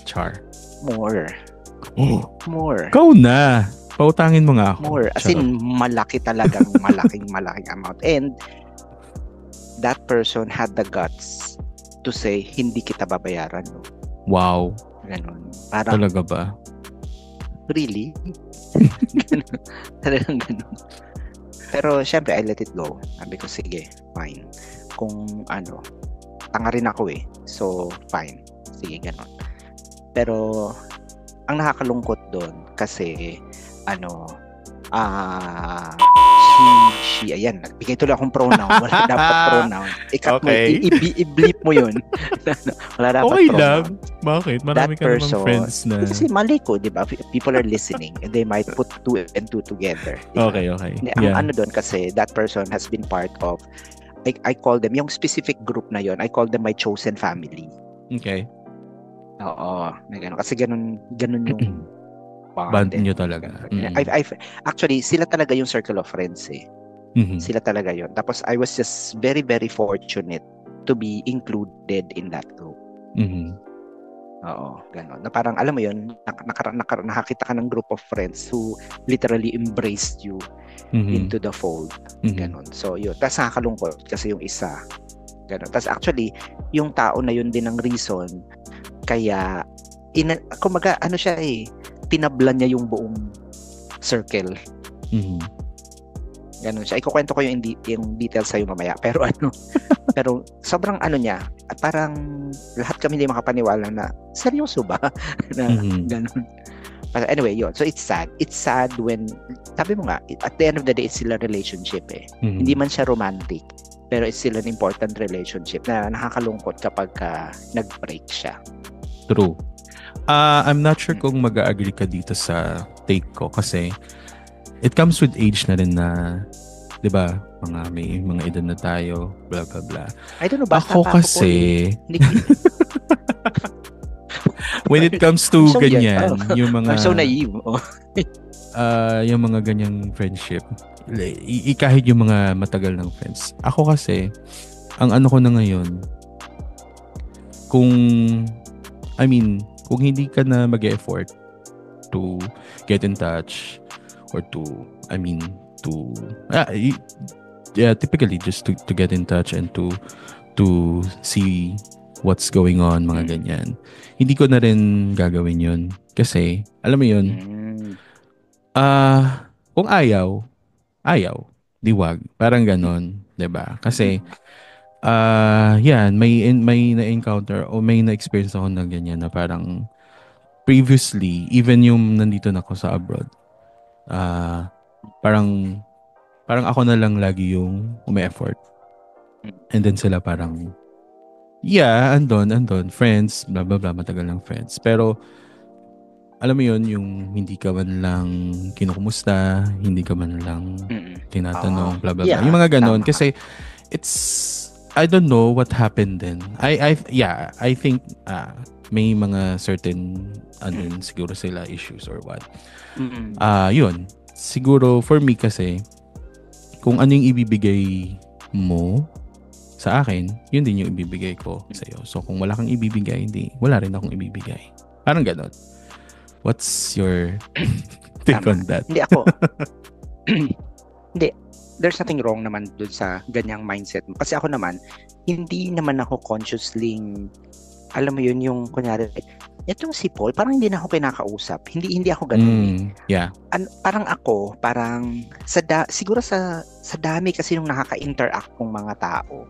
char. More. Ikaw na. Pautangin mo nga ako. More. As in, malaki talagang malaking amount. And that person had the guts to say, hindi kita babayaran. No? Wow. Ganun. Parang, talaga ba? really? Ganun. Talagang ganun. Pero syempre, I let it go. Sabi ko, sige, fine. Kung ano, tanga rin ako eh. So, fine. Sige, ganun. Pero, ang nakakalungkot doon, kasi, ayan, nagbigay tuloy akong pronoun. Wala dapat pronoun. Ikat mo, Okay. i-bleep mo yun. Wala dapat Okay pronoun. lang. Bakit? Marami That ka namang person, friends na... Kasi mali ko, di ba? People are listening and they might put two and two together. Diba? Okay. Hindi, Yeah. Ang ano doon kasi, that person has been part of, I call them, yung specific group na yon, I call them my chosen family. Okay. Oo, na ganun. Kasi ganun yung Band nyo talaga. Actually, sila talaga yung circle of friends eh. Mhm. Sila talaga yon. Tapos I was just very, very fortunate to be included in that group. Mhm. Oo, gano'n. Na parang, alam mo yun, nakakita ka ng group of friends who literally embraced you Mhm. into the fold. Mhm. Gano'n. So, yun. Tapos nakakalungkot kasi yung isa. Gano'n. Tapos actually, yung tao na yun din ang reason kaya, kumaga, siya eh, pinablan niya yung buong circle. Mhm. Ganun siya. Ikukwento ko yung details sa'yo mamaya. Pero pero sobrang niya, parang lahat kami hindi makapaniwala na, seryoso ba? Na ganun. But anyway, yun. So it's sad. It's sad when, sabi mo nga, at the end of the day, it's still a relationship eh. Mhm. Hindi man siya romantic, pero it's still an important relationship na nakakalungkot kapag nag-break siya. True. I'm not sure kung mag-agree ka dito sa take ko kasi it comes with age na rin na, 'di ba? May mga edad na tayo, blah blah blah. I don't know, basta Ako kasi when it comes to so ganyan, yung mga I'm so naive. yung mga ganyang friendship, kahit yung mga matagal ng friends. Ako kasi ang ko na ngayon, kung hindi ka na mag-effort to get in touch or typically just to get in touch and to see what's going on, mga ganyan. Hindi ko na rin gagawin yun. Kasi, alam mo yun, kung ayaw, di wag. Parang ganon, 'di ba? Kasi, yan, may na-encounter o may na-experience ako na ganyan na parang previously, even yung nandito na ako sa abroad, parang ako na lang lagi yung umi-effort. And then sila parang, yeah, andon, friends, blah, blah, blah, matagal ng friends. Pero, alam mo yun, yung hindi ka man lang kinukumusta, hindi ka man lang tinatanong, blah, blah, blah. Yung mga ganon. Kasi, I don't know what happened then. I think, may mga certain, siguro sila issues or what. Yun. Siguro, for me kasi, kung ano yung ibibigay mo sa akin, yun din yung ibibigay ko sa'yo. So, kung wala kang ibibigay, wala rin akong ibibigay. Parang ganon. What's your take on that? Hindi ako. Hindi. There's nothing wrong naman dun sa ganyang mindset mo. Kasi ako naman, hindi naman ako consciously, alam mo yun, yung kunyari, itong si Paul, parang hindi na ako kinakausap. Hindi ako ganun. Yeah. Parang siguro sa dami kasi nung nakaka-interact kong mga tao,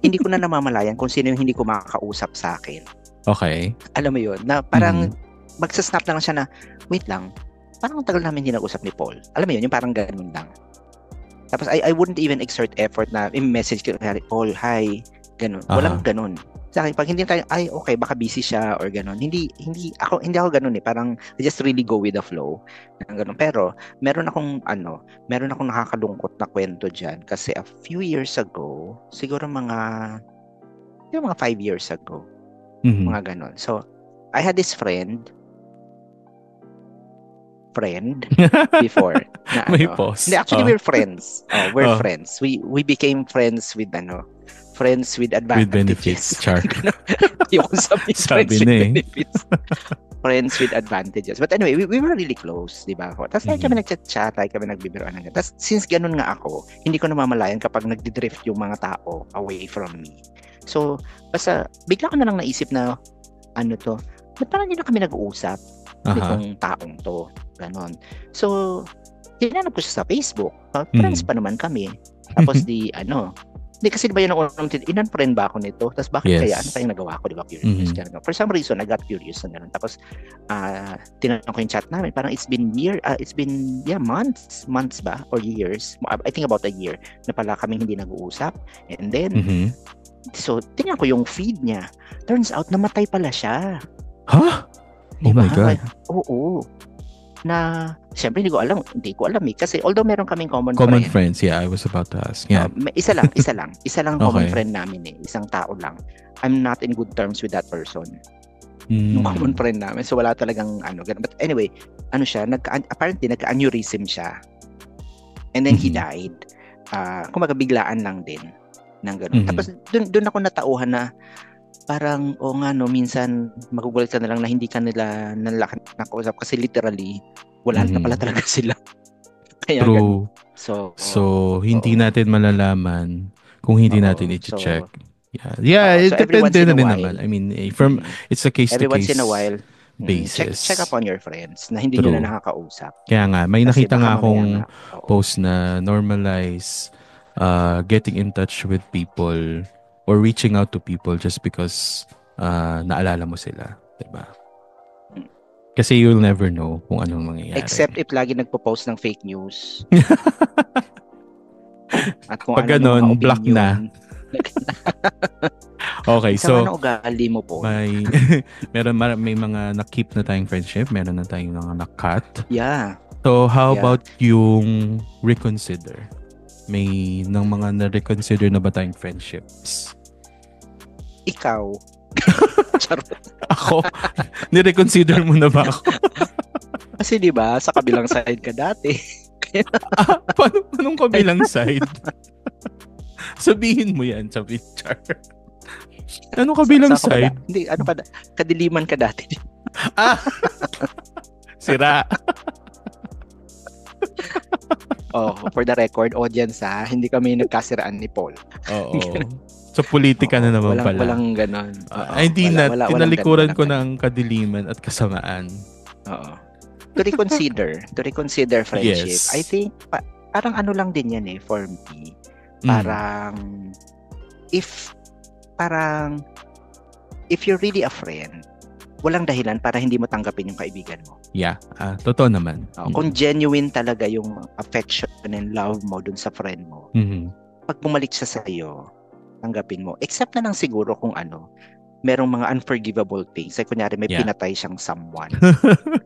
hindi ko na namamalayan kung sino yung hindi ko makakausap sa akin. Okay. Alam mo yun, na parang magsasnap na lang siya na, wait lang, parang tagal namin hindi nag-usap ni Paul. Alam mo yun, yung parang ganun lang. Tapos I wouldn't even exert effort na i-message ko, Paul, hi, ganun. Walang ganun. Sa akin, pag hindi tayo, ay, okay, baka busy siya or ganun. Hindi ako ganun eh. Parang, I just really go with the flow. Ganun. Pero, meron akong nakakalungkot na kwento dyan. Kasi a few years ago, siguro mga 5 years ago, mga ganun. So, I had this friend before. Na, May pause. Hindi, actually, we're friends. We're friends. We became friends with friends with advantages. With benefits, char. Yung sabihin, friends with benefits. Friends with advantages. But anyway, we were really close, di ba? Tapos kami nagchat-chat, kami nagbibiroan. Tapos since ganun nga ako, hindi ko namamalayan kapag nagdi-drift yung mga tao away from me. So, basta bigla ko na lang naisip na, ba't parang hindi na kami nag-uusap? Aha. nitong taong to. Ganon. So, hinanap ko siya sa Facebook. Friends Mm. pa naman kami. Tapos hindi kasi diba yun ang unang in-unfriend ba ako nito? Tapos bakit kaya? Ano Yes. kayang nagawa ko? Diba curious? Mhm. Ganun. For some reason, I got curious na gano'n. Tapos, tinanong ko yung chat namin. Parang it's been months ba? Or years. I think about a year na pala kaming hindi nag-uusap. And then, Mhm. so, tingnan ko yung feed niya. Turns out, namatay pala siya. Huh? Oh Diba? my God. Oo. Na, siyempre hindi ko alam eh. Kasi although meron kaming common Common friend, friends. Yeah, I was about to ask. Yeah. isa lang ang common Okay. friend namin eh. Isang tao lang. I'm not in good terms with that person. Yung common Mm. friend namin. So wala talagang ganun. But anyway, siya, apparently nagka-aneurysm siya. And then he Mhm. died. Kumaga biglaan lang din ng ganun. Mhm. Tapos dun ako natauhan na parang, nga no, minsan magugulat ka na lang na hindi ka nila nakausap kasi literally, wala na pala Mhm. talaga sila. Kaya ganun. True. So, So, hindi oo. natin malalaman kung hindi natin Oo. i-check. So, Yeah. Yeah, so it every once depende in na a rin while, naman. I mean, from it's a case to every once in a case while, check up basis. on your friends na hindi nyo na True. nakakausap. Kaya nga, may Kasi nakita baka nga mamaya akong nga, oo. post na normalize getting in touch with people or reaching out to people just because naalala mo sila. Diba? Mm. Kasi you'll never know kung anong mangyayari. Except if lagi nagpo-post ng fake news at kung Pag ano-ano mga ganon, block na. opinion. Okay, Ang sama so ng ugali mo, Paul. may may mga na-keep na tayong friendship, meron na tayong mga na-cut. Yeah. So, how Yeah. about yung reconsider? May ng mga na-reconsider na ba tayong friendships? Ikaw. Charot. Ako? Ni-reconsider mo na ba ako? Kasi di ba sa kabilang side ka dati. Paanong kabilang side? Sabihin mo yan sa picture. Anong kabilang Sa kabila. side? Hindi, kadiliman ka dati. Ah! Sira. For the record, audience hindi kami nagkasiraan ni Paul. Oo. Sa politika na naman pala. Walang ganon. Hindi na. Walang Tinalikuran ganon, ko ng kadiliman at kasamaan. Oo. To reconsider friendship. Yes. I think, parang ano lang din yan for me. Parang, if you're really a friend, walang dahilan para hindi mo tanggapin yung kaibigan mo. Yeah. Totoo naman. Kung genuine talaga yung affection and love mo dun sa friend mo, pag bumalik siya sa iyo, tanggapin mo. Except na lang siguro kung merong mga unforgivable things. Like kunyari may pinatay siyang someone.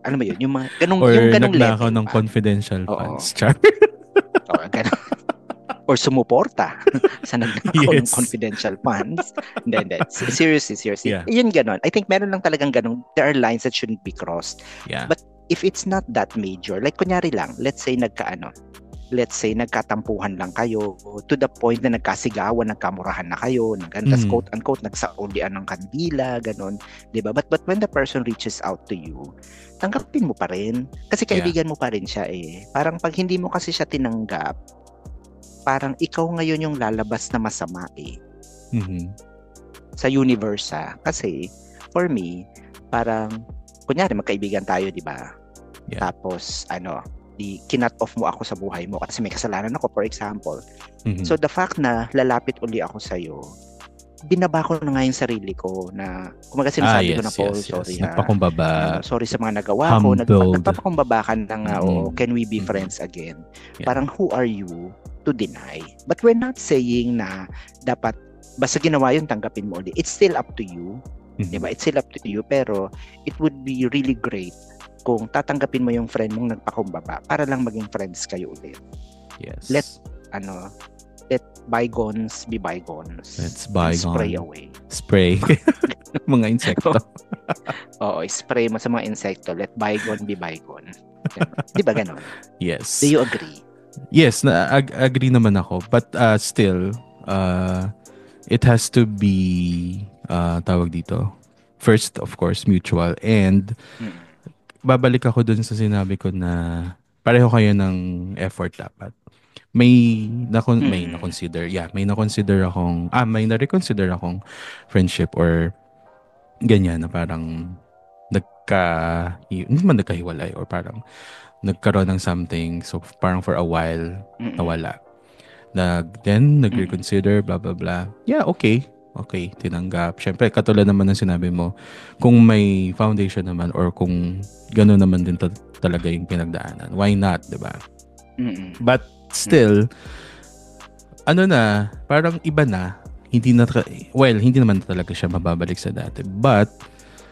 Ano mo yun? Yung mga ganung or yung ganung nagnakaw level ng confidential funds. Char. Ganun. Or sumuporta sa nagnakaw ng Yes. confidential funds. Then seriously. Yeah. Yun ganon. I think meron lang talagang ganun. There are lines that shouldn't be crossed. Yeah. But if it's not that major, like kunyari lang, let's say nagkatampuhan lang kayo to the point na nagkasigawan, nagkamurahan na kayo, tas quote-unquote, nagsaulian ng kandila, ganon. Diba? But when the person reaches out to you, tanggapin mo pa rin. Kasi kaibigan mo pa rin siya Parang pag hindi mo kasi siya tinanggap, parang ikaw ngayon yung lalabas na masama sa universe Kasi, for me, parang, kunyari magkaibigan tayo, di ba? Yeah. Tapos, kinut off mo ako sa buhay mo kasi may kasalanan ako, for example. So, the fact na lalapit uli ako sa'yo, binaba ko na nga yung sarili ko na, kumaga sinasabi ko na, Paul, sorry Nagpakumbaba. sorry sa mga nagawa ko. Nagpapakumbaba ka ng, can we be friends again? Yeah. Parang, who are you to deny? But we're not saying na dapat, basta ginawa yun, tanggapin mo ulit. It's still up to you. Diba? It's still up to you. Pero, it would be really great kung tatanggapin mo yung friend mong nagpakumbaba para lang maging friends kayo ulit. Yes. Let bygones be bygones. Let's bygone. Spray away. Spray. Mga insekto. Oo, spray mo sa mga insekto. Let bygone be bygone. Di ba ganon? Yes. Do you agree? Yes, agree naman ako. But still, it has to be, tawag dito, first, of course, mutual. And, babalik ako dun sa sinabi ko na pareho kayo ng effort dapat. May na-consider. Yeah, may na-consider akong, may na-reconsider akong friendship or ganyan na parang hindi man nagkahiwalay or parang nagkaroon ng something, so parang for a while Mm-mm. nawala. Nag-reconsider, blah blah blah. Yeah, okay. Okay, tinanggap. Syempre, katulad naman ng sinabi mo, kung may foundation naman or kung gano'n naman din talaga yung pinagdaanan, why not, 'di ba? Mm-mm. But still, ano na, parang iba na. Hindi naman talaga siya mababalik sa dati. But,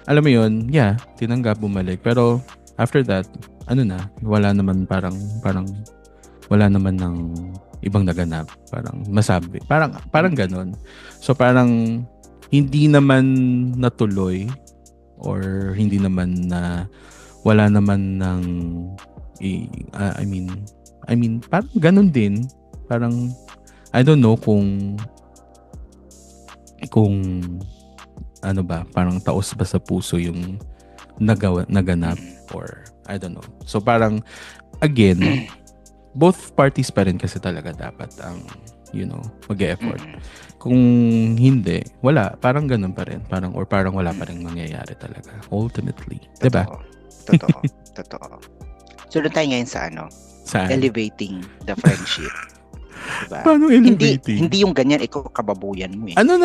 alam mo yun, yeah, tinanggap, bumalik. Pero, after that, ano na, parang wala naman ng ibang naganap. Parang masabi. Parang ganun. So, parang, hindi naman natuloy or hindi naman wala naman ng, I mean, parang ganun din. Parang, I don't know kung ano ba, parang taos ba sa puso yung naganap or I don't know. So parang again, both parties pa rin kasi talaga dapat ang mag-e-effort. Kung hindi, wala, parang ganun pa rin. Parang wala pa rin mangyayari talaga ultimately. Diba? Totoo. So doon tayo ngayon sa Saan? elevating the friendship. Diba? Paano elevating? Hindi yung ganyan, ikaw kababuyan mo eh. Ano?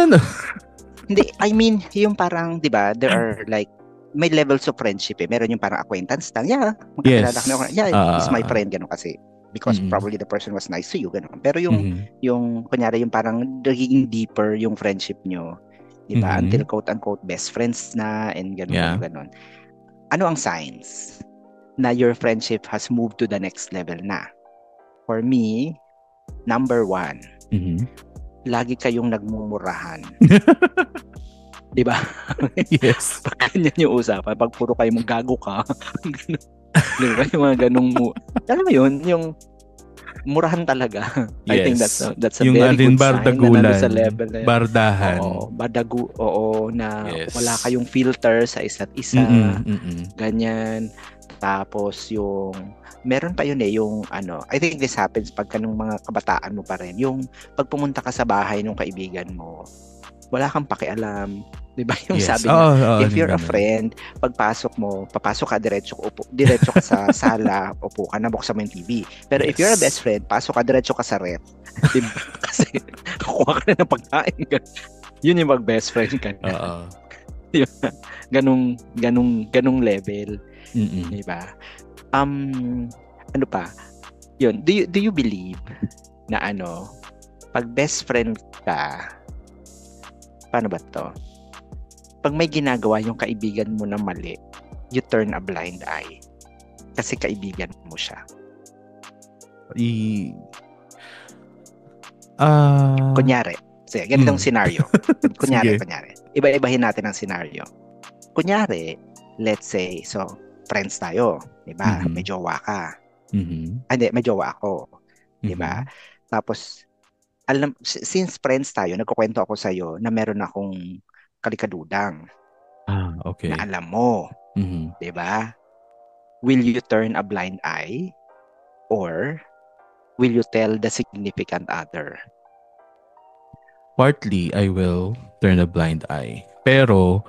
Hindi, I mean, yung parang, di ba, there are like, may levels of friendship eh. Meron yung parang acquaintance lang. Yeah, magkakilala ka na. Yeah, he's my friend, gano'n kasi. Because probably the person was nice to you, gano'n. Pero yung kunyari, yung parang nagiging deeper yung friendship nyo. Di ba? Until quote-unquote best friends na and gano'n. Ano ang signs na your friendship has moved to the next level na? For me, number 1, lagi kayong nagmumurahan. Di ba? Yes. Pag ganyan yung usapan, pag puro kayo mong gago ka, di ba? Yung mga ganong alam mo yun, yung murahan talaga. Yes. I think that's a yung very good sign bardagulan, na nandun sa level na yun. Bardahan. Na wala kayong filter sa isa't isa. Ganyan. Tapos yung meron pa yun yung I think this happens pagka nung mga kabataan mo pa rin. Yung pag pumunta ka sa bahay ng kaibigan mo, wala kang pakialam. Di ba? Yung sabi na, if you're a friend, papasok ka diretso ka sa sala, upo ka na, buksan mo yung TV. Pero if you're a best friend, pasok ka diretso ka sa ref. Di ba? Kasi kukuha ka na ng pagkain. Yun yung mag-best friend ka na. Ganong level. Di ba? Ano pa? Yun, do you believe na pag best friend ka, paano ba to? Pag may ginagawa yung kaibigan mo na mali, you turn a blind eye. Kasi kaibigan mo siya. Kunyari, ganitong scenario. Kunyari. Iba-ibahin natin ang scenario. Kunyari, let's say, so, friends tayo, di ba? May jowa ka. Hindi, may jowa ako. Di ba? Tapos, since friends tayo, nagkukwento ako sa'yo na meron akong kalikadudang. Okay. Na alam mo. Di ba? Will you turn a blind eye? Or will you tell the significant other? Partly, I will turn a blind eye. Pero,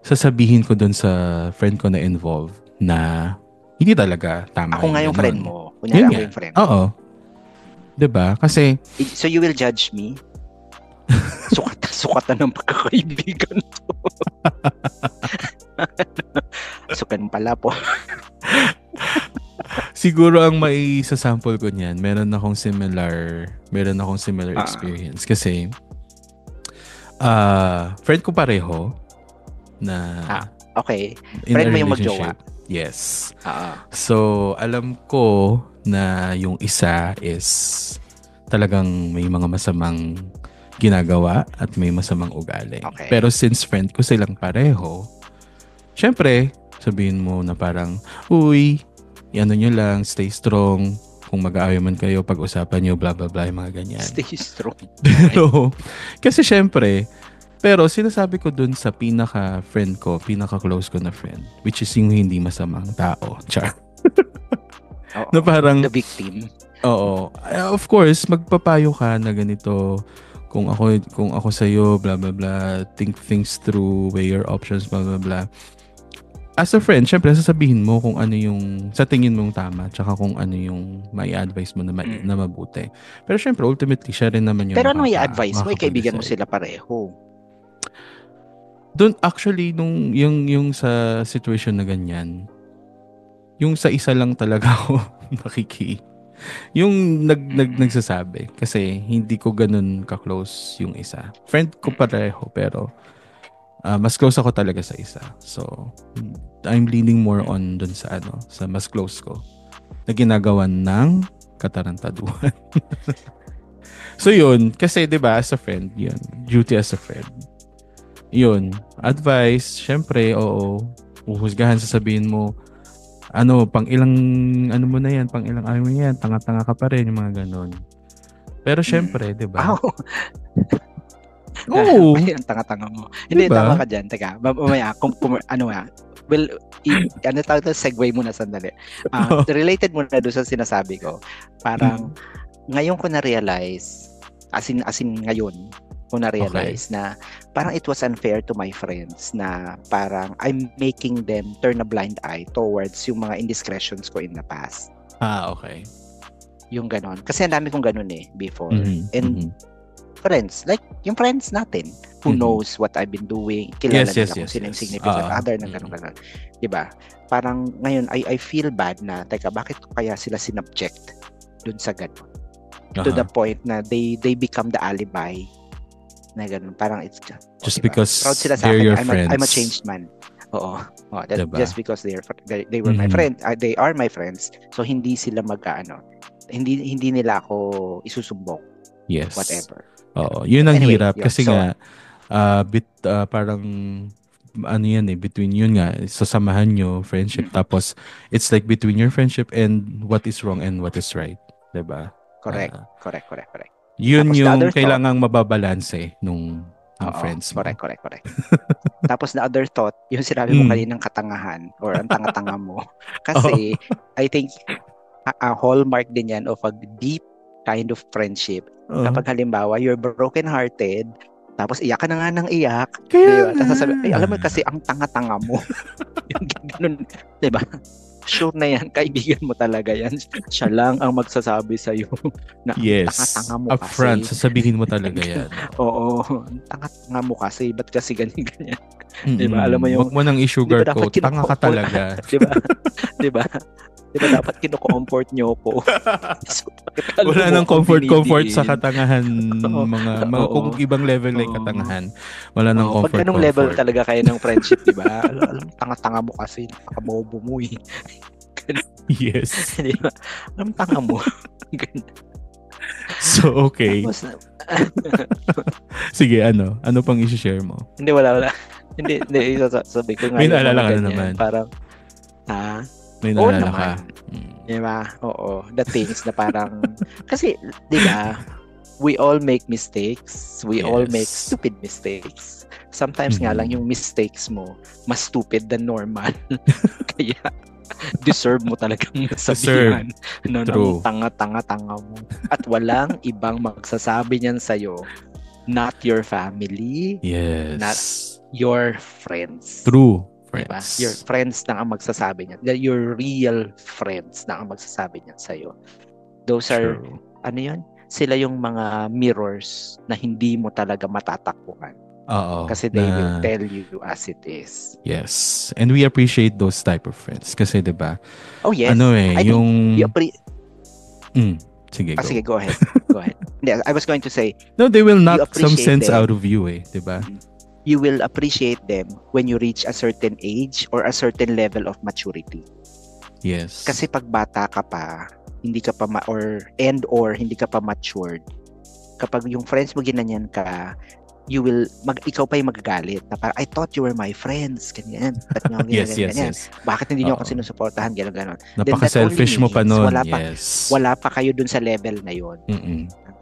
sasabihin ko dun sa friend ko na involved na hindi talaga tama. Ako nga yung friend mo. Kunyari ako yung friend mo. Oo. Diba? Kasi... So you will judge me? Sukatan ng pagkakaibigan to. Sukan pala po. Siguro ang maisasample ko niyan, meron akong similar experience. Kasi, friend ko pareho na... okay. Friend mo yung magjowa. Yes. So, alam ko na yung isa is talagang may mga masamang ginagawa at may masamang ugali. Okay. Pero since friend ko silang pareho, syempre, sabihin mo na parang, uy, nyo lang, stay strong. Kung mag-aaway man kayo, pag-usapan nyo, blah, blah, blah, yung mga ganyan. Stay strong. Pero, kasi syempre, pero sinasabi ko dun sa pinaka-friend ko, pinaka-close ko na friend, which is yung hindi masamang tao. Char. Na parang... The victim. Oo. Of course, magpapayo ka na ganito, kung ako sa'yo, blah, blah, blah, think things through, weigh your options, blah, blah, blah. as a friend, syempre sasabihin mo kung ano yung sa tingin mong tama tsaka kung ano yung may advice mo na, Mm. na mabuti. Pero syempre, ultimately, siya rin naman yung Pero ano i-advise mo? Kaibigan mo makakapag-decide. sila pareho. Doon actually, yung sa situation na ganyan, yung sa isa lang talaga ako nakiki. Yung nagsasabi. Kasi hindi ko ganun ka-close yung isa. Friend ko pareho, pero mas close ako talaga sa isa. So, I'm leaning more on dun sa sa mas close ko na ginagawan ng katarantaduhan. So yun, kasi 'di ba as a friend, yun, duty as a friend. Yun, advice, syempre, oo, uhusgahan, sasabihin mo, pang ilang, mo na yan, pang ilang araw mo yan, tanga-tanga ka pa rin, yung mga ganon. Pero syempre, 'di ba? Oh, Oo, ang tanga-tanga mo. Hindi, diba? tama ka dyan. Teka, mamaya, ano nga, well, ano tawag to, segue muna sandali. Related muna doon sa sinasabi ko. Parang, ngayon ko na-realize, as in ngayon, ko na-realize na parang it was unfair to my friends na parang I'm making them turn a blind eye towards yung mga indiscretions ko in the past. Okay. Yung ganon. Kasi ang dami kong ganon before. Mm-hmm. And friends, like yung friends natin who knows what I've been doing, kilala nila kung sino yung significant other ng ganon. Diba? Parang ngayon, I feel bad na, teka, bakit kaya sila sinubject dun sa ganon? To the point na they become the alibi na ganun. Parang it's just diba? Because proud sila sa they're akin. your friends. I'm a changed man. Oo. Diba? Just because they were my friend, they are my friends. So hindi sila hindi nila ako isusumbong. Yes. Whatever. Oo. Yun ang hirap kasi nga parang ano yan between yun nga sasamahan nyo friendship tapos it's like between your friendship and what is wrong and what is right, 'di ba? Correct. Yun tapos yung kailangang mababalanse nung friends mo. Correct. Tapos the other thought, yung sinabi mo kaninang katangahan or ang tanga-tanga mo. Kasi I think a hallmark din yan of a deep kind of friendship. Kapag halimbawa, you're broken-hearted, tapos iyak ka na nga ng iyak, diba? Tapos sabi, alam mo kasi ang tanga-tanga mo. Yung ganun, diba? Sure na yan, kaibigan mo talaga yan. Siya lang ang magsasabi sa'yo na tanga-tanga mo kasi. Upfront, sasabihin mo talaga yan. Oo, tanga-tanga mo kasi, ba't kasi ganyan-ganyan? Diba? Alam mo yung... Huwag mo nang i-sugarcoat, tanga ka talaga. Diba? Diba dapat kino-comfort nyo ko? So, wala nang comfort sa katangahan, mga kung ibang level na katangahan. Wala nang comfort. Pag ganung level talaga kayo ng friendship, diba? Alam, tanga-tanga mo kasi, nakabobo mo Yes. Diba? Alam, tanga mo. So, okay. Sige, ano pang i-share mo? Hindi, wala. Hindi, sabi ko nga. May naalala ka na naman. Parang, may naalala ka. Diba? Oo. The things na parang, kasi, diba, we all make mistakes. We all make stupid mistakes. Sometimes nga lang yung mistakes mo, mas stupid than normal. Kaya, deserve mo talagang sabihan na tanga-tanga mo. At walang ibang magsasabi niyan sa'yo, not your family, not your friends. True. Friends. Diba? Your friends na ang magsasabi niyan. Your real friends na ang magsasabi niyan sa'yo. Those are, ano yun? Sila yung mga mirrors na hindi mo talaga matatakbuhan. Kasi they will tell you as it is. Yes. And we appreciate those type of friends. Kasi diba? Oh yes. Yung... Sige, go ahead. I was going to say, no, they will knock some sense out of you diba? You will appreciate them when you reach a certain age or a certain level of maturity. Yes. Kasi pag bata ka pa, hindi ka pa hindi ka pa matured. Kapag yung friends mo ginanyan ka, ikaw pa yung magagalit na parang, I thought you were my friends, ganyan. Yes. Bakit hindi niyo ako sinusuportahan, gano'n. Napaka-selfish mo pa nun. Wala pa kayo dun sa level na yun.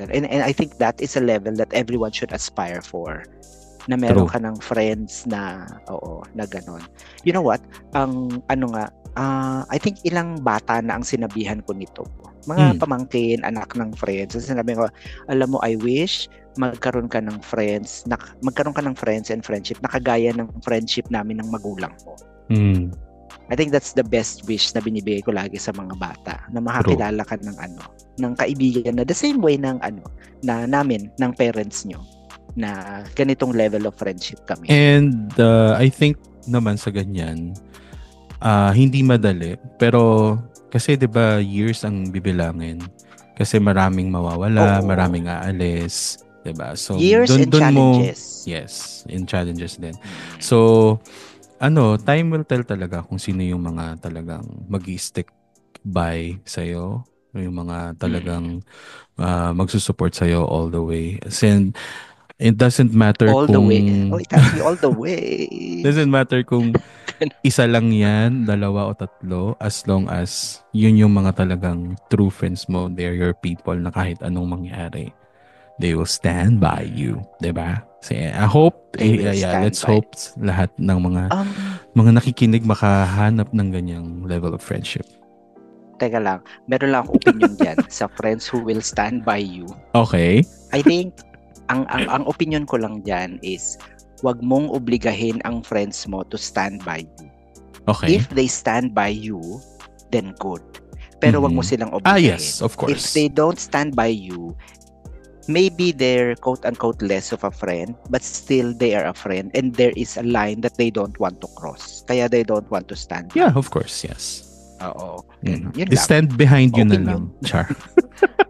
And I think that is a level that everyone should aspire for. Na meron ka ng friends na na gano'n. You know what? I think ilang bata na ang sinabihan ko nito. Mga pamangkin, anak ng friends. So, sinabi ko, alam mo, I wish magkaroon ka ng friends and friendship na kagaya ng friendship namin ng magulang mo. Mm. I think that's the best wish na binibigay ko lagi sa mga bata, na makakilala ka ng ng kaibigan na the same way ng na namin, ng parents nyo, na ganitong level of friendship kami. And I think naman sa ganyan, hindi madali. Pero kasi 'di ba years ang bibilangin. Kasi maraming mawawala, maraming aalis, 'di ba? So years and challenges. Yes, in challenges din. So time will tell talaga kung sino yung mga talagang mag-stick by sa'yo, yung mga talagang magsusupport sa'yo all the way. And it doesn't matter all kung... the way. Oh, it has to be all the way. Doesn't matter kung isa lang yan, dalawa o tatlo, as long as yun yung mga talagang true friends mo, they're your people na kahit anong mangyari, they will stand by you, 'di ba? So, I hope let's hope lahat ng mga nakikinig makahanap ng ganyang level of friendship. Teka lang, meron lang akong opinion diyan sa friends who will stand by you. Okay. I think ang opinion ko lang diyan is wag mong obligahin ang friends mo to stand by you. Okay. If they stand by you, then good. Pero wag mo silang obligahin. Yes, of course. If they don't stand by you, maybe they're quote-unquote less of a friend, but still they are a friend, and there is a line that they don't want to cross. Kaya they don't want to stand. Yeah, of course, yes. Oo. Yun stand behind you na lang, Char.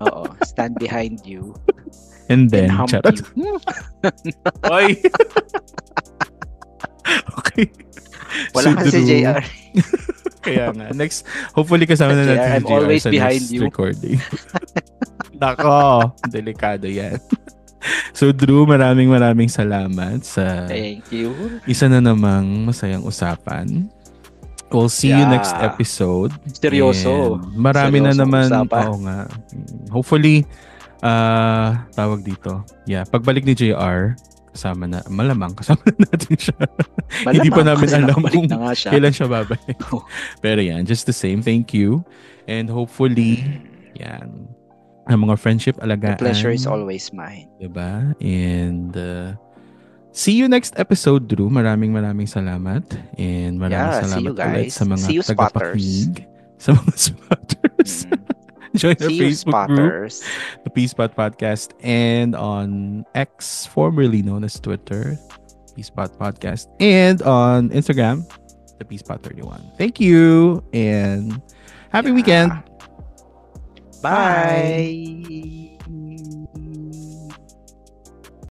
Oo, stand behind you. And then charot. Oy! Okay. Wala kasi si JR. Kaya nga. Next, hopefully kasama na natin si JR I'm always sa behind next you. recording. Nako, delikado yan. So Drew, maraming salamat sa Thank you. Isa na namang masayang usapan. We'll see you next episode. Seryoso. And marami Seryoso na naman. usapan. Oo nga. Hopefully, tawag dito. Yeah, pagbalik ni JR, kasama na natin siya. Hindi pa namin alam kung kailan siya babalik. Pero yan, just the same. Thank you. And hopefully, yan, ang mga friendship alagaan. The pleasure is always mine. Diba? And see you next episode, Drew. Maraming salamat. And maraming salamat ulit sa mga tagapakinig. Sa mga spotters. Join our Facebook group, the Peacepot Podcast, and on X, formerly known as Twitter, Peacepot Podcast, and on Instagram, the Peacepot31. Thank you, and happy weekend. Bye.